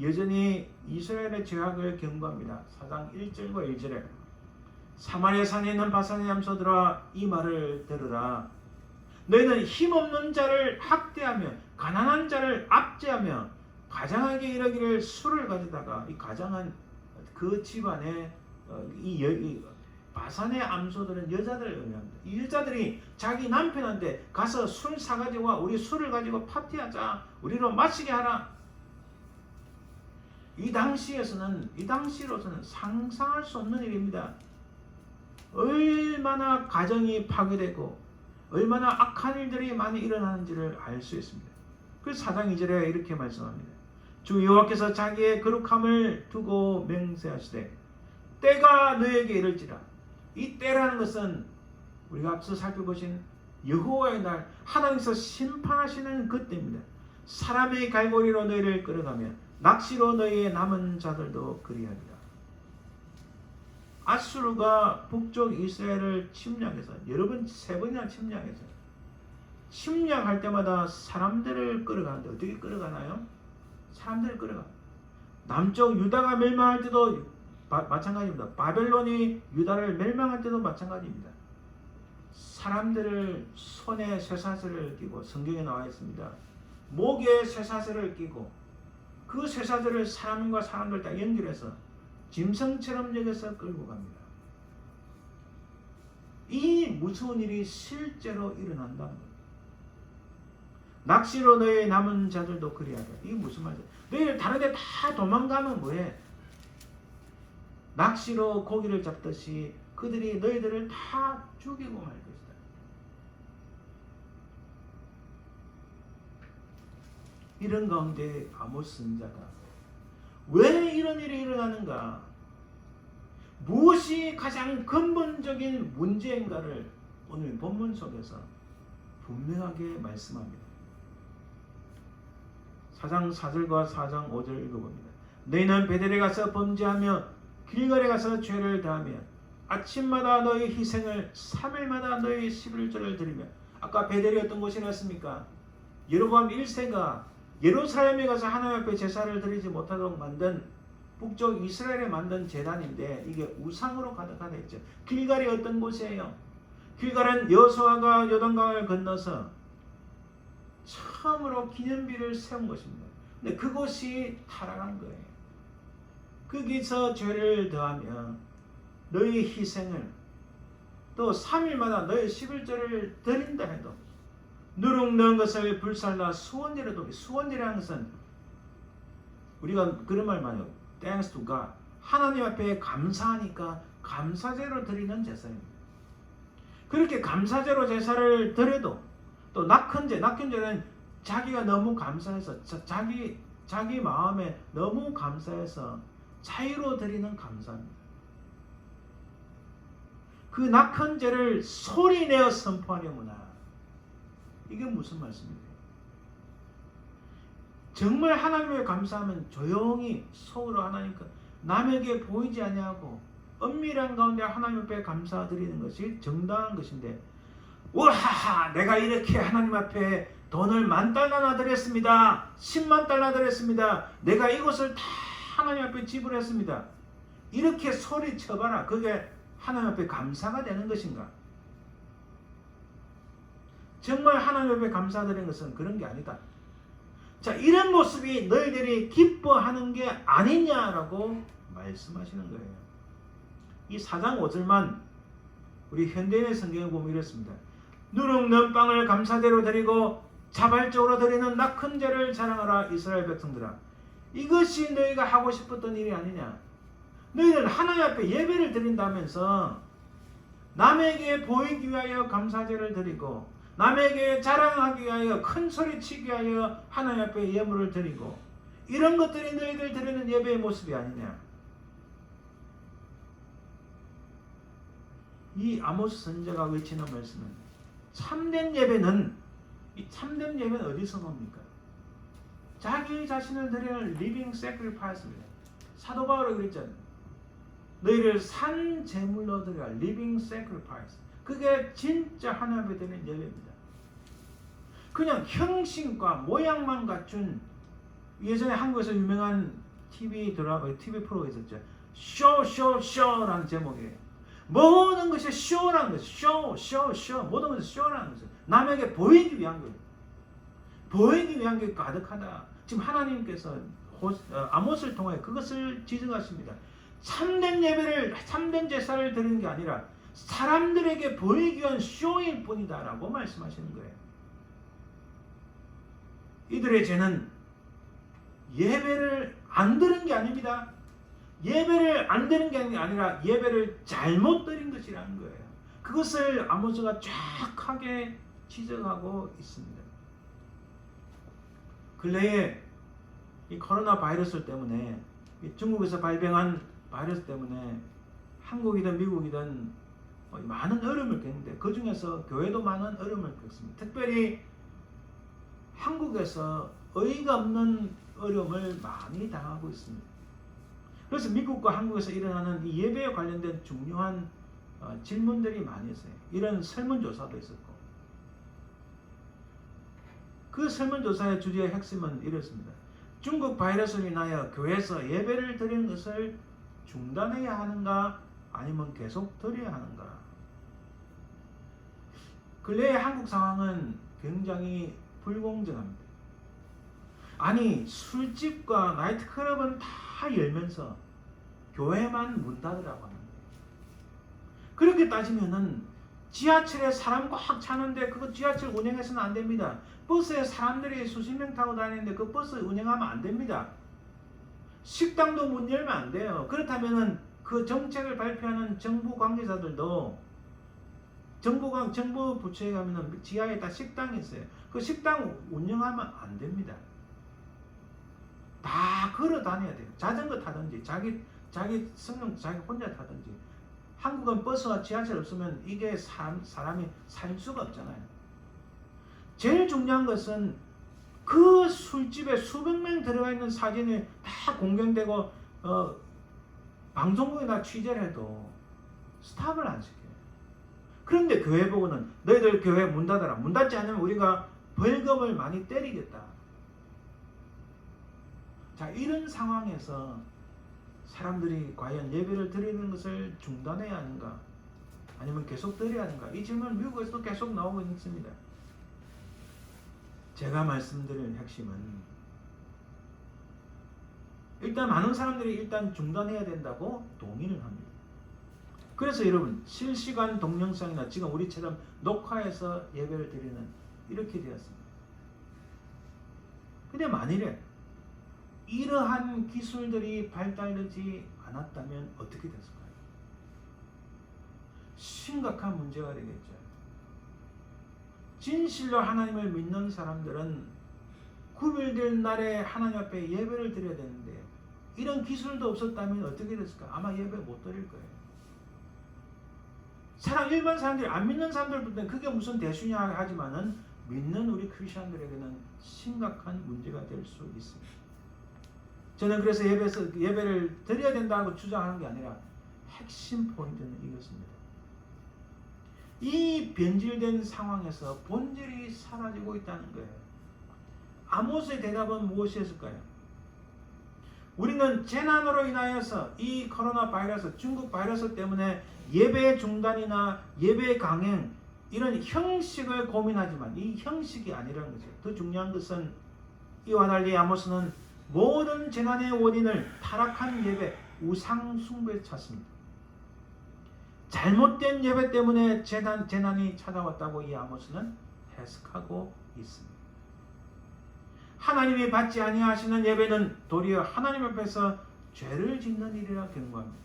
여전히 이스라엘의 죄악을 경고합니다. 4장 1절과 1절에 사마리아 산에 있는 바산의 염소들아 이 말을 들으라. 너희는 힘없는 자를 학대하며 가난한 자를 압제하며 가장하게 이르기를 술을 가져다가, 이 가장은 그 집안에 이 바산의 암소들은 여자들을 의미합니다. 이 여자들이 자기 남편한테 가서 술 사가지고 와, 우리 술을 가지고 파티하자, 우리로 마시게 하라. 이 당시로서는 상상할 수 없는 일입니다. 얼마나 가정이 파괴되고 얼마나 악한 일들이 많이 일어나는지를 알 수 있습니다. 그래서 4장 2절에 이렇게 말씀합니다. 주 여호와께서 자기의 거룩함을 두고 맹세하시되 때가 너에게 이를지라. 이 때라는 것은 우리가 앞서 살펴보신 여호와의 날, 하나님께서 심판하시는 그때입니다. 사람의 갈고리로 너희를 끌어가며 낚시로 너희의 남은 자들도 그리하리라. 아수르가 북쪽 이스라엘을 침략해서 여러 번 3번이나 침략할 때마다 사람들을 끌어가는데 어떻게 끌어가나요? 사람들을 끌어가. 남쪽 유다가 멸망할 때도 마찬가지입니다. 바벨론이 유다를 멸망할 때도 마찬가지입니다. 사람들을 손에 쇠사슬을 끼고, 성경에 나와 있습니다. 목에 쇠사슬을 끼고 그 쇠사슬을 사람과 사람들 다 연결해서 짐승처럼 여겨서 끌고 갑니다. 이 무서운 일이 실제로 일어난다는 겁니다. 낚시로 너의 남은 자들도 그리하라. 이게 무슨 말이야? 너희들 다른 데 다 도망가면 뭐해? 낚시로 고기를 잡듯이 그들이 너희들을 다 죽이고 말 것이다. 이런 가운데 아모스 선지자가 왜 이런 일이 일어나는가? 무엇이 가장 근본적인 문제인가를 오늘 본문 속에서 분명하게 말씀합니다. 4장 4절과 4장 5절 읽어봅니다. 너희는 베델에 가서 범죄하며 길갈에 가서 죄를 다하며 아침마다 너희 희생을 3일마다 너희 11조를 드리며. 아까 베델이 어떤 곳이었습니까? 여로보암 1세가 예루살렘에 가서 하나님 앞에 제사를 드리지 못하도록 만든 북쪽 이스라엘에 만든 제단인데 이게 우상으로 가득하다 했죠. 길갈이 어떤 곳이에요? 길갈은 여호수아가 요단강을 건너서 처음으로 기념비를 세운 것입니다. 근데 그곳이 타락한 거예요. 거기서 죄를 더하며 너희 희생을 또 3일마다 너희 11조를 드린다 해도 누룩 넣은 것을 불살라 수원제로 돕기. 수원제라는 것은 우리가 그런 말 많이 해요. Thanks to God. 하나님 앞에 감사하니까 감사제로 드리는 제사입니다. 그렇게 감사제로 제사를 드려도 또 낙헌제는 자기가 너무 감사해서 자기 마음에 너무 감사해서 자유로 드리는 감사입니다. 그 낙헌제를 소리내어 선포하려구나. 이게 무슨 말씀이에요? 정말 하나님을 감사하면 조용히 속으로 하나님 남에게 보이지 아니하고 은밀한 가운데 하나님 앞에 감사드리는 것이 정당한 것인데, 우하하 내가 이렇게 하나님 앞에 돈을 10,000달러나 드렸습니다. 100,000달러 드렸습니다. 내가 이것을 다 하나님 앞에 지불했습니다. 이렇게 소리쳐봐라. 그게 하나님 앞에 감사가 되는 것인가? 정말 하나님 앞에 감사드리는 것은 그런 게 아니다. 자, 이런 모습이 너희들이 기뻐하는 게 아니냐라고 말씀하시는 거예요. 이 4장 5절만 우리 현대인의 성경을 보면 이렇습니다. 누룩 넣은 빵을 감사대로 드리고 자발적으로 드리는 낙헌제를 자랑하라 이스라엘 백성들아. 이것이 너희가 하고 싶었던 일이 아니냐. 너희는 하나님 앞에 예배를 드린다면서 남에게 보이기 위하여 감사제를 드리고 남에게 자랑하기 위하여 큰 소리 치기 위하여 하나님 앞에 예물을 드리고 이런 것들이 너희들 드리는 예배의 모습이 아니냐. 이 아모스 선지자가 외치는 말씀은 참된 예배는 어디서 놉니까? 자기 자신을 드리는 리빙 세크리파이스입니다. 사도 바울이 그랬잖아요. 너희를 산 제물로 드려야 리빙 세크리파이스. 그게 진짜 하나님 앞에 드리는 예배입니다. 그냥 형식과 모양만 갖춘, 예전에 한국에서 유명한 TV 프로가 있었죠. 쇼라는 제목이에요. 모든 것이 쇼라는 거죠. 쇼. 모든 것이 쇼라는 거죠. 남에게 보이기 위한 거예요. 보이기 위한 게 가득하다. 지금 하나님께서 아모스를 통하여 그것을 지적하십니다. 참된 예배를, 참된 제사를 드리는 게 아니라 사람들에게 보이기 위한 쇼일 뿐이다 라고 말씀하시는 거예요. 이들의 죄는 예배를 안 드린 게 아닙니다. 예배를 안 드린 게 아니라 예배를 잘못 드린 것이라는 거예요. 그것을 아모스가 정확하게 지적하고 있습니다. 근래에 이 코로나 바이러스 때문에 중국에서 발병한 바이러스 때문에 한국이든 미국이든 많은 어려움을 겪는데 그 중에서 교회도 많은 어려움을 겪습니다. 특별히 한국에서 어이가 없는 어려움을 많이 당하고 있습니다. 그래서 미국과 한국에서 일어나는 이 예배에 관련된 중요한 질문들이 많이 있어요. 이런 설문조사도 있었고, 그 설문조사의 주제의 핵심은 이렇습니다. 중국 바이러스로 인하여 교회에서 예배를 드리는 것을 중단해야 하는가 아니면 계속 드려야 하는가. 근래의 한국 상황은 굉장히 불공정합니다. 아니, 술집과 나이트클럽은 다 열면서 교회만 문 닫으라고 하는 거예요. 그렇게 따지면은 지하철에 사람 꽉 차는데 그거 지하철 운행해서는 안 됩니다. 버스에 사람들이 수십 명 타고 다니는데 그 버스 운행하면 안 됩니다. 식당도 문 열면 안 돼요. 그렇다면은 그 정책을 발표하는 정부 관계자들도 정부 부처에 가면은 지하에 다 식당이 있어요. 그 식당 운영하면 안 됩니다. 다 걸어 다녀야 돼요. 자전거 타든지 자기 성령 자기 혼자 타든지. 한국은 버스와 지하철 없으면 이게 사람이 살 수가 없잖아요. 제일 중요한 것은 그 술집에 수백 명 들어가 있는 사진이 다 공개되고 방송국에다 취재를 해도 스탑을 안 시켜요. 그런데 교회 보고는 너희들 교회 문 닫아라. 문 닫지 않으면 우리가 벌금을 많이 때리겠다. 자, 이런 상황에서 사람들이 과연 예배를 드리는 것을 중단해야 하는가 아니면 계속 드려야 하는가, 이 질문은 미국에서도 계속 나오고 있습니다. 제가 말씀드릴 핵심은 일단 많은 사람들이 일단 중단해야 된다고 동의를 합니다. 그래서 여러분 실시간 동영상이나 지금 우리처럼 녹화해서 예배를 드리는 이렇게 되었습니다. 근데 만일에 이러한 기술들이 발달되지 않았다면 어떻게 됐을까요? 심각한 문제가 되겠죠. 진실로 하나님을 믿는 사람들은 구별된 날에 하나님 앞에 예배를 드려야 되는데 이런 기술도 없었다면 어떻게 됐을까? 아마 예배 못 드릴 거예요. 일반 사람들이 안 믿는 사람들부터는 그게 무슨 대수냐 하지만은 믿는 우리 크리스천들에게는 심각한 문제가 될 수 있습니다. 저는 그래서 예배를 드려야 된다고 주장하는 게 아니라 핵심 포인트는 이것입니다. 이 변질된 상황에서 본질이 사라지고 있다는 거예요. 아모스의 대답은 무엇이었을까요? 우리는 재난으로 인하여서 이 코로나 바이러스, 중국 바이러스 때문에 예배 중단이나 예배 강행 이런 형식을 고민하지만 이 형식이 아니라는 거죠. 더 중요한 것은 이와 달리 아모스는 모든 재난의 원인을 타락한 예배, 우상 숭배에 찾습니다. 잘못된 예배 때문에 재난이 찾아왔다고 이 아모스는 해석하고 있습니다. 하나님이 받지 아니하시는 예배는 도리어 하나님 앞에서 죄를 짓는 일이라 경고합니다.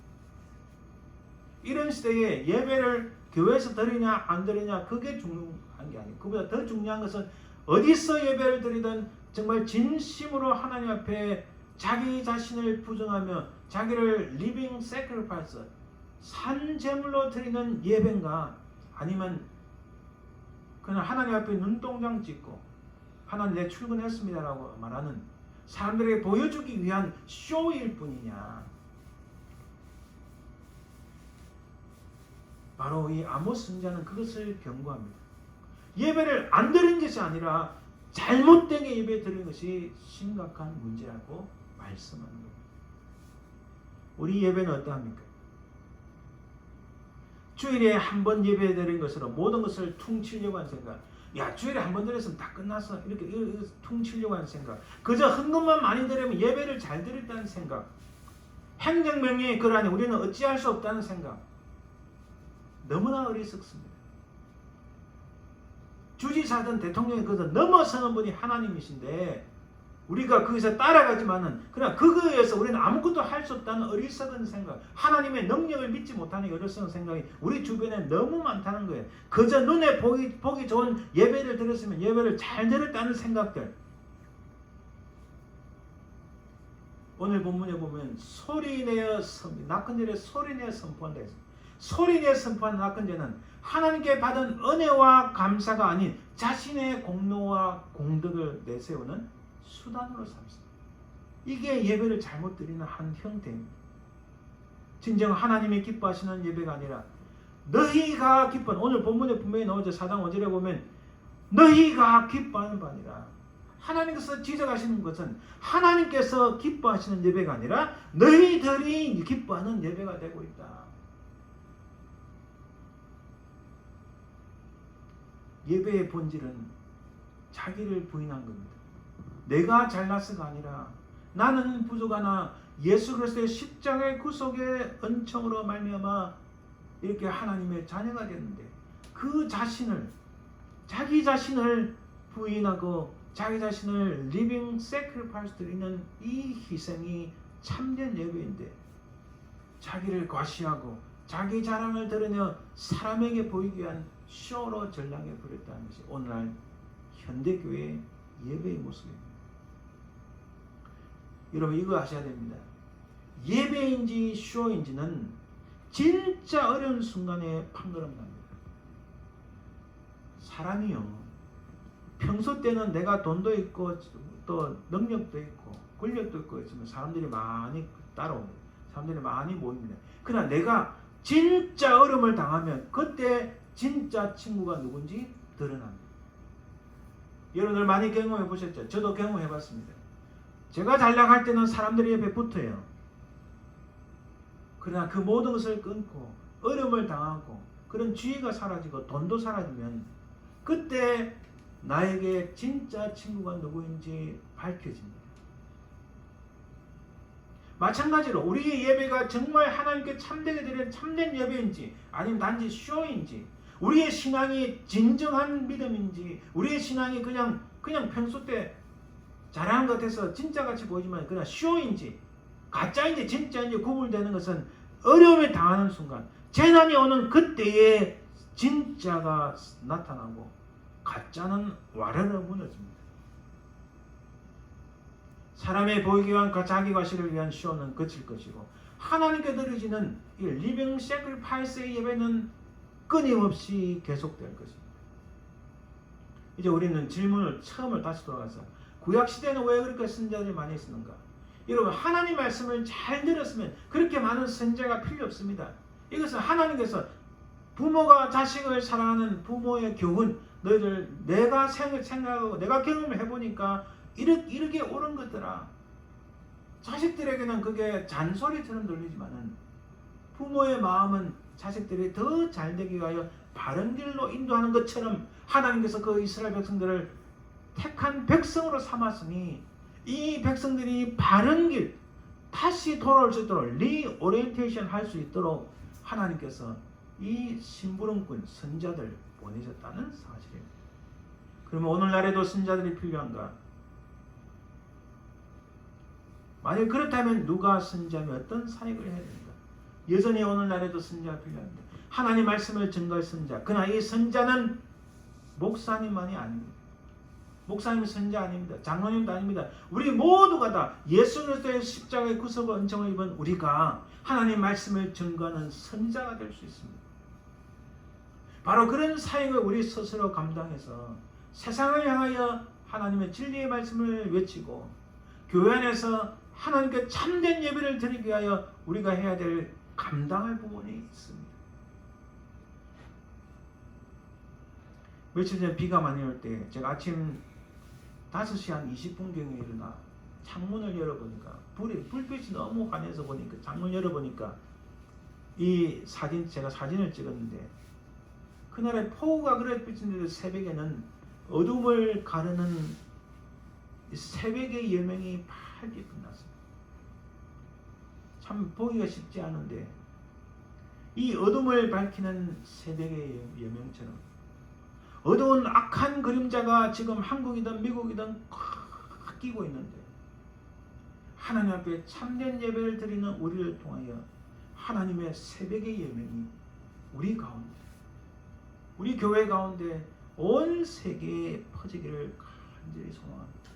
이런 시대에 예배를 교회에서 드리냐 안 드리냐 그게 중요한 게 아니에요. 그보다 더 중요한 것은 어디서 예배를 드리든 정말 진심으로 하나님 앞에 자기 자신을 부정하며 자기를 리빙 세크리파이스 산 제물로 드리는 예배인가 아니면 그냥 하나님 앞에 눈동장 찍고 하나님 내 출근했습니다라고 말하는 사람들에게 보여주기 위한 쇼일 뿐이냐. 바로 이 아모스 선지자는 그것을 경고합니다. 예배를 안 드린 것이 아니라 잘못되게 예배 드린 것이 심각한 문제라고 말씀하는 겁니다. 우리 예배는 어떠합니까? 주일에 한 번 예배 드린 것으로 모든 것을 퉁치려고 하는 생각. 야, 주일에 한 번 드렸으면 다 끝났어. 이렇게 퉁치려고 하는 생각. 그저 헌금만 많이 드리면 예배를 잘 드렸다는 생각. 행정명령이 그러하니 우리는 어찌할 수 없다는 생각. 너무나 어리석습니다. 주지사든 대통령이 그것을 넘어서는 분이 하나님이신데 우리가 거기서 따라가지만은 그냥 그거에 의해서 우리는 아무것도 할 수 없다는 어리석은 생각, 하나님의 능력을 믿지 못하는 어리석은 생각이 우리 주변에 너무 많다는 거예요. 그저 눈에 보기 좋은 예배를 드렸으면 예배를 잘 드렸다는 생각들. 오늘 본문에 보면 소리내어 낙헌절에 소리내어 선포한다 했습니다. 소리내어 선포한 낙헌제는 하나님께 받은 은혜와 감사가 아닌 자신의 공로와 공덕을 내세우는 수단으로 삼습니다. 이게 예배를 잘못 드리는 한 형태입니다. 진정 하나님이 기뻐하시는 예배가 아니라 너희가 기뻐하는, 오늘 본문에 분명히 나오죠. 4장 5절에 보면 너희가 기뻐하는 바 아니라, 하나님께서 지적하시는 것은 하나님께서 기뻐하시는 예배가 아니라 너희들이 기뻐하는 예배가 되고 있다. 예배의 본질은 자기를 부인한 겁니다. 내가 잘났어가 아니라 나는 부족하나 예수 그리스도의 십자가의 구속의 은총으로 말미암아 이렇게 하나님의 자녀가 됐는데, 그 자신을, 자기 자신을 부인하고 자기 자신을 리빙 세크리파이스 드리는 이 희생이 참된 예배인데, 자기를 과시하고 자기 자랑을 드러내 사람에게 보이기 위한 쇼로 전락해 버렸다는 것이 오늘날 현대교회의 예배의 모습입니다. 여러분 이거 아셔야 됩니다. 예배인지 쇼인지는 진짜 어려운 순간에 판가름납니다. 사람이요, 평소 때는 내가 돈도 있고 또 능력도 있고 권력도 있고 있으면 사람들이 많이 따라옵니다. 사람들이 많이 모입니다. 그러나 내가 진짜 어려움을 당하면 그때 진짜 친구가 누군지 드러납니다. 여러분들 많이 경험해 보셨죠? 저도 경험해 봤습니다. 제가 잘 나갈 때는 사람들이 옆에 붙어요. 그러나 그 모든 것을 끊고 어려움을 당하고 그런 지위가 사라지고 돈도 사라지면 그때 나에게 진짜 친구가 누구인지 밝혀집니다. 마찬가지로 우리의 예배가 정말 하나님께 참되게 드리는 참된 예배인지 아니면 단지 쇼인지, 우리의 신앙이 진정한 믿음인지, 우리의 신앙이 그냥 평소 때 잘하는 것 같아서 진짜같이 보이지만 그냥 쇼인지 가짜인지 진짜인지 구분되는 것은 어려움에 당하는 순간, 재난이 오는 그때에 진짜가 나타나고 가짜는 와르르 무너집니다. 사람의 보이기 위한 자기 과시를 위한 쇼는 그칠 것이고, 하나님께 드려지는 이 리빙 세크리파이스의 예배는 끊임없이 계속될 것입니다. 이제 우리는 질문을 처음을 다시 돌아가서, 구약시대는 왜 그렇게 선자들이 많이 있었는가? 여러분, 하나님 말씀을 잘 들었으면 그렇게 많은 선자가 필요 없습니다. 이것은 하나님께서 부모가 자식을 사랑하는 부모의 교훈, 너희들 내가 생각하고 내가 경험을 해보니까 이렇게 옳은 것들아. 자식들에게는 그게 잔소리처럼 들리지만은 부모의 마음은 자식들이 더 잘되기 위하여 바른 길로 인도하는 것처럼 하나님께서 그 이스라엘 백성들을 택한 백성으로 삼았으니 이 백성들이 바른 길 다시 돌아올 수 있도록 리오리엔테이션 할 수 있도록 하나님께서 이 심부름꾼 선자들 보내셨다는 사실입니다. 그러면 오늘날에도 선자들이 필요한가? 만약 그렇다면 누가 선자며 어떤 사역을 해야 됩니까? 여전히 오늘날에도 선자가 필요합니다. 하나님 말씀을 증거할 선자. 그러나 이 선자는 목사님만이 아닙니다. 목사님은 선자 아닙니다. 장로님도 아닙니다. 우리 모두가 다 예수 그리스도의 십자가의 구속과 은총을 입은 우리가 하나님 말씀을 증거하는 선자가 될 수 있습니다. 바로 그런 사역을 우리 스스로 감당해서 세상을 향하여 하나님의 진리의 말씀을 외치고 교회 안에서 하나님께 참된 예배를 드리기 위하여 우리가 해야 될 감당할 부분이 있습니다. 며칠 전에 비가 많이 올 때 제가 아침 5시 한 20분경에 일어나 창문을 열어보니까 불빛이 너무 환해서 보니까 창문 열어보니까 이 사진, 제가 사진을 찍었는데 그날의 폭우가 그래 비치는데 새벽에는 어둠을 가르는 새벽의 여명이 밝게 빛났습니다. 참 보기가 쉽지 않은데 이 어둠을 밝히는 새벽의 여명처럼 어두운 악한 그림자가 지금 한국이든 미국이든 바뀌고 있는데 하나님 앞에 참된 예배를 드리는 우리를 통하여 하나님의 새벽의 예명이 우리 가운데, 우리 교회 가운데 온 세계에 퍼지기를 간절히 소망합니다.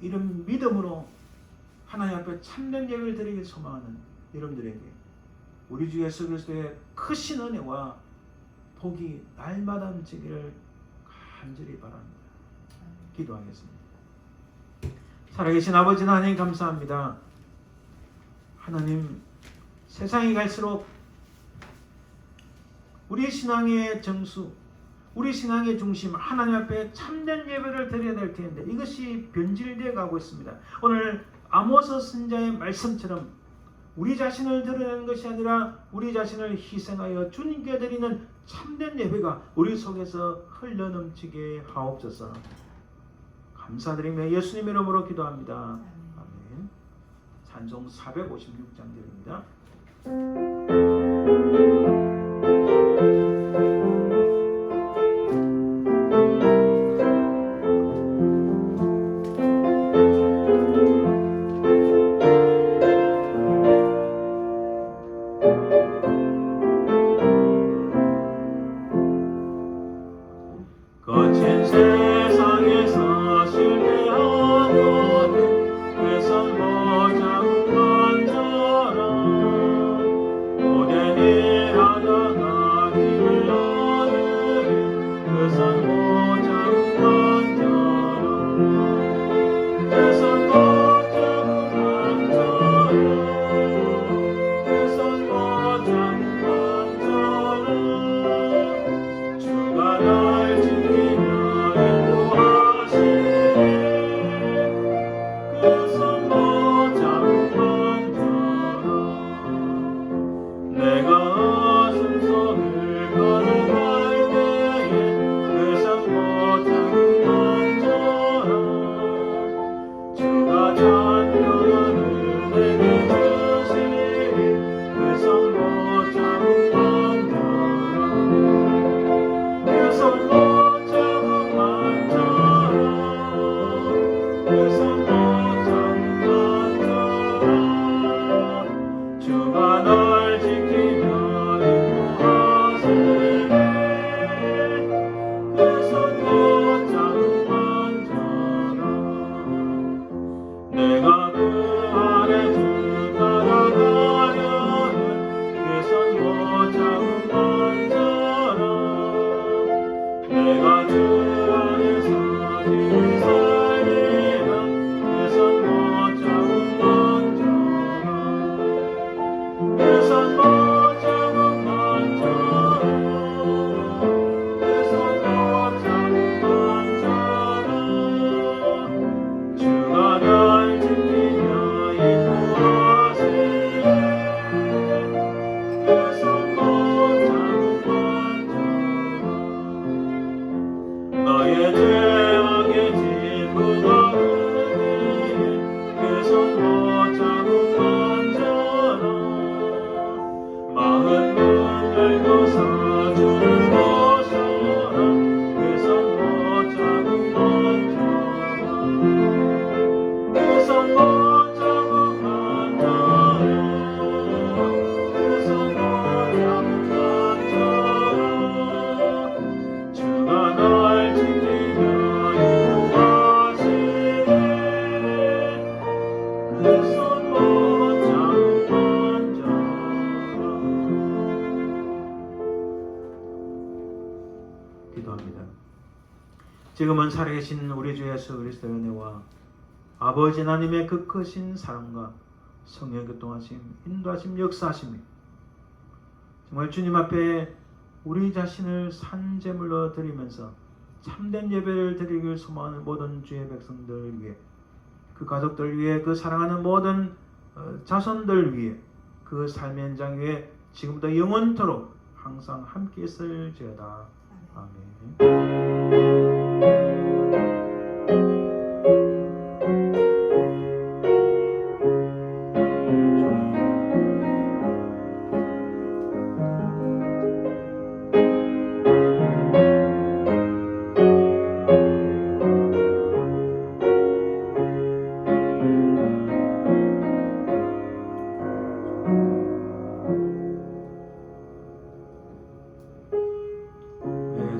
이런 믿음으로 하나님 앞에 참된 예배를 드리길 소망하는 여러분들에게 우리 주 예수 그리스도의 크신 은혜와 복이 날마다 넘치기를 간절히 바랍니다. 기도하겠습니다. 살아계신 아버지 하나님 감사합니다. 하나님, 세상이 갈수록 우리 신앙의 정수, 우리 신앙의 중심, 하나님 앞에 참된 예배를 드려야 될 텐데 이것이 변질되어 가고 있습니다. 오늘 아모스 선지자의 말씀처럼 우리 자신을 드러내는 것이 아니라 우리 자신을 희생하여 주님께 드리는 참된 예배가 우리 속에서 흘러넘치게 하옵소서. 감사드리며 예수님의 이름으로 기도합니다. 아멘. 찬송 456장들입니다. 거친 세상에서 실패하고 그선 모자고 만져라 고된 일 하다가 힘을 얻으리 그선 모자고 만져라 그선 모자고 만져라 그선 모자고 만져라 주가 날 지키며 기도합니다. 지금은 살아계신 우리 주 예수 그리스도의 은혜와 아버지 하나님의 그 크신 사랑과 성령의 교통하심, 인도하심, 역사하심이 정말 주님 앞에 우리 자신을 산제물로 드리면서 참된 예배를 드리길 소망하는 모든 주의 백성들 위해, 그 가족들 위해, 그 사랑하는 모든 자손들 위해, 그 삶의 현장 위에 지금부터 영원토록 항상 함께 있을지어다. 아멘.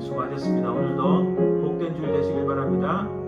수고하셨습니다. 오늘도 복된 주일 되시길 바랍니다.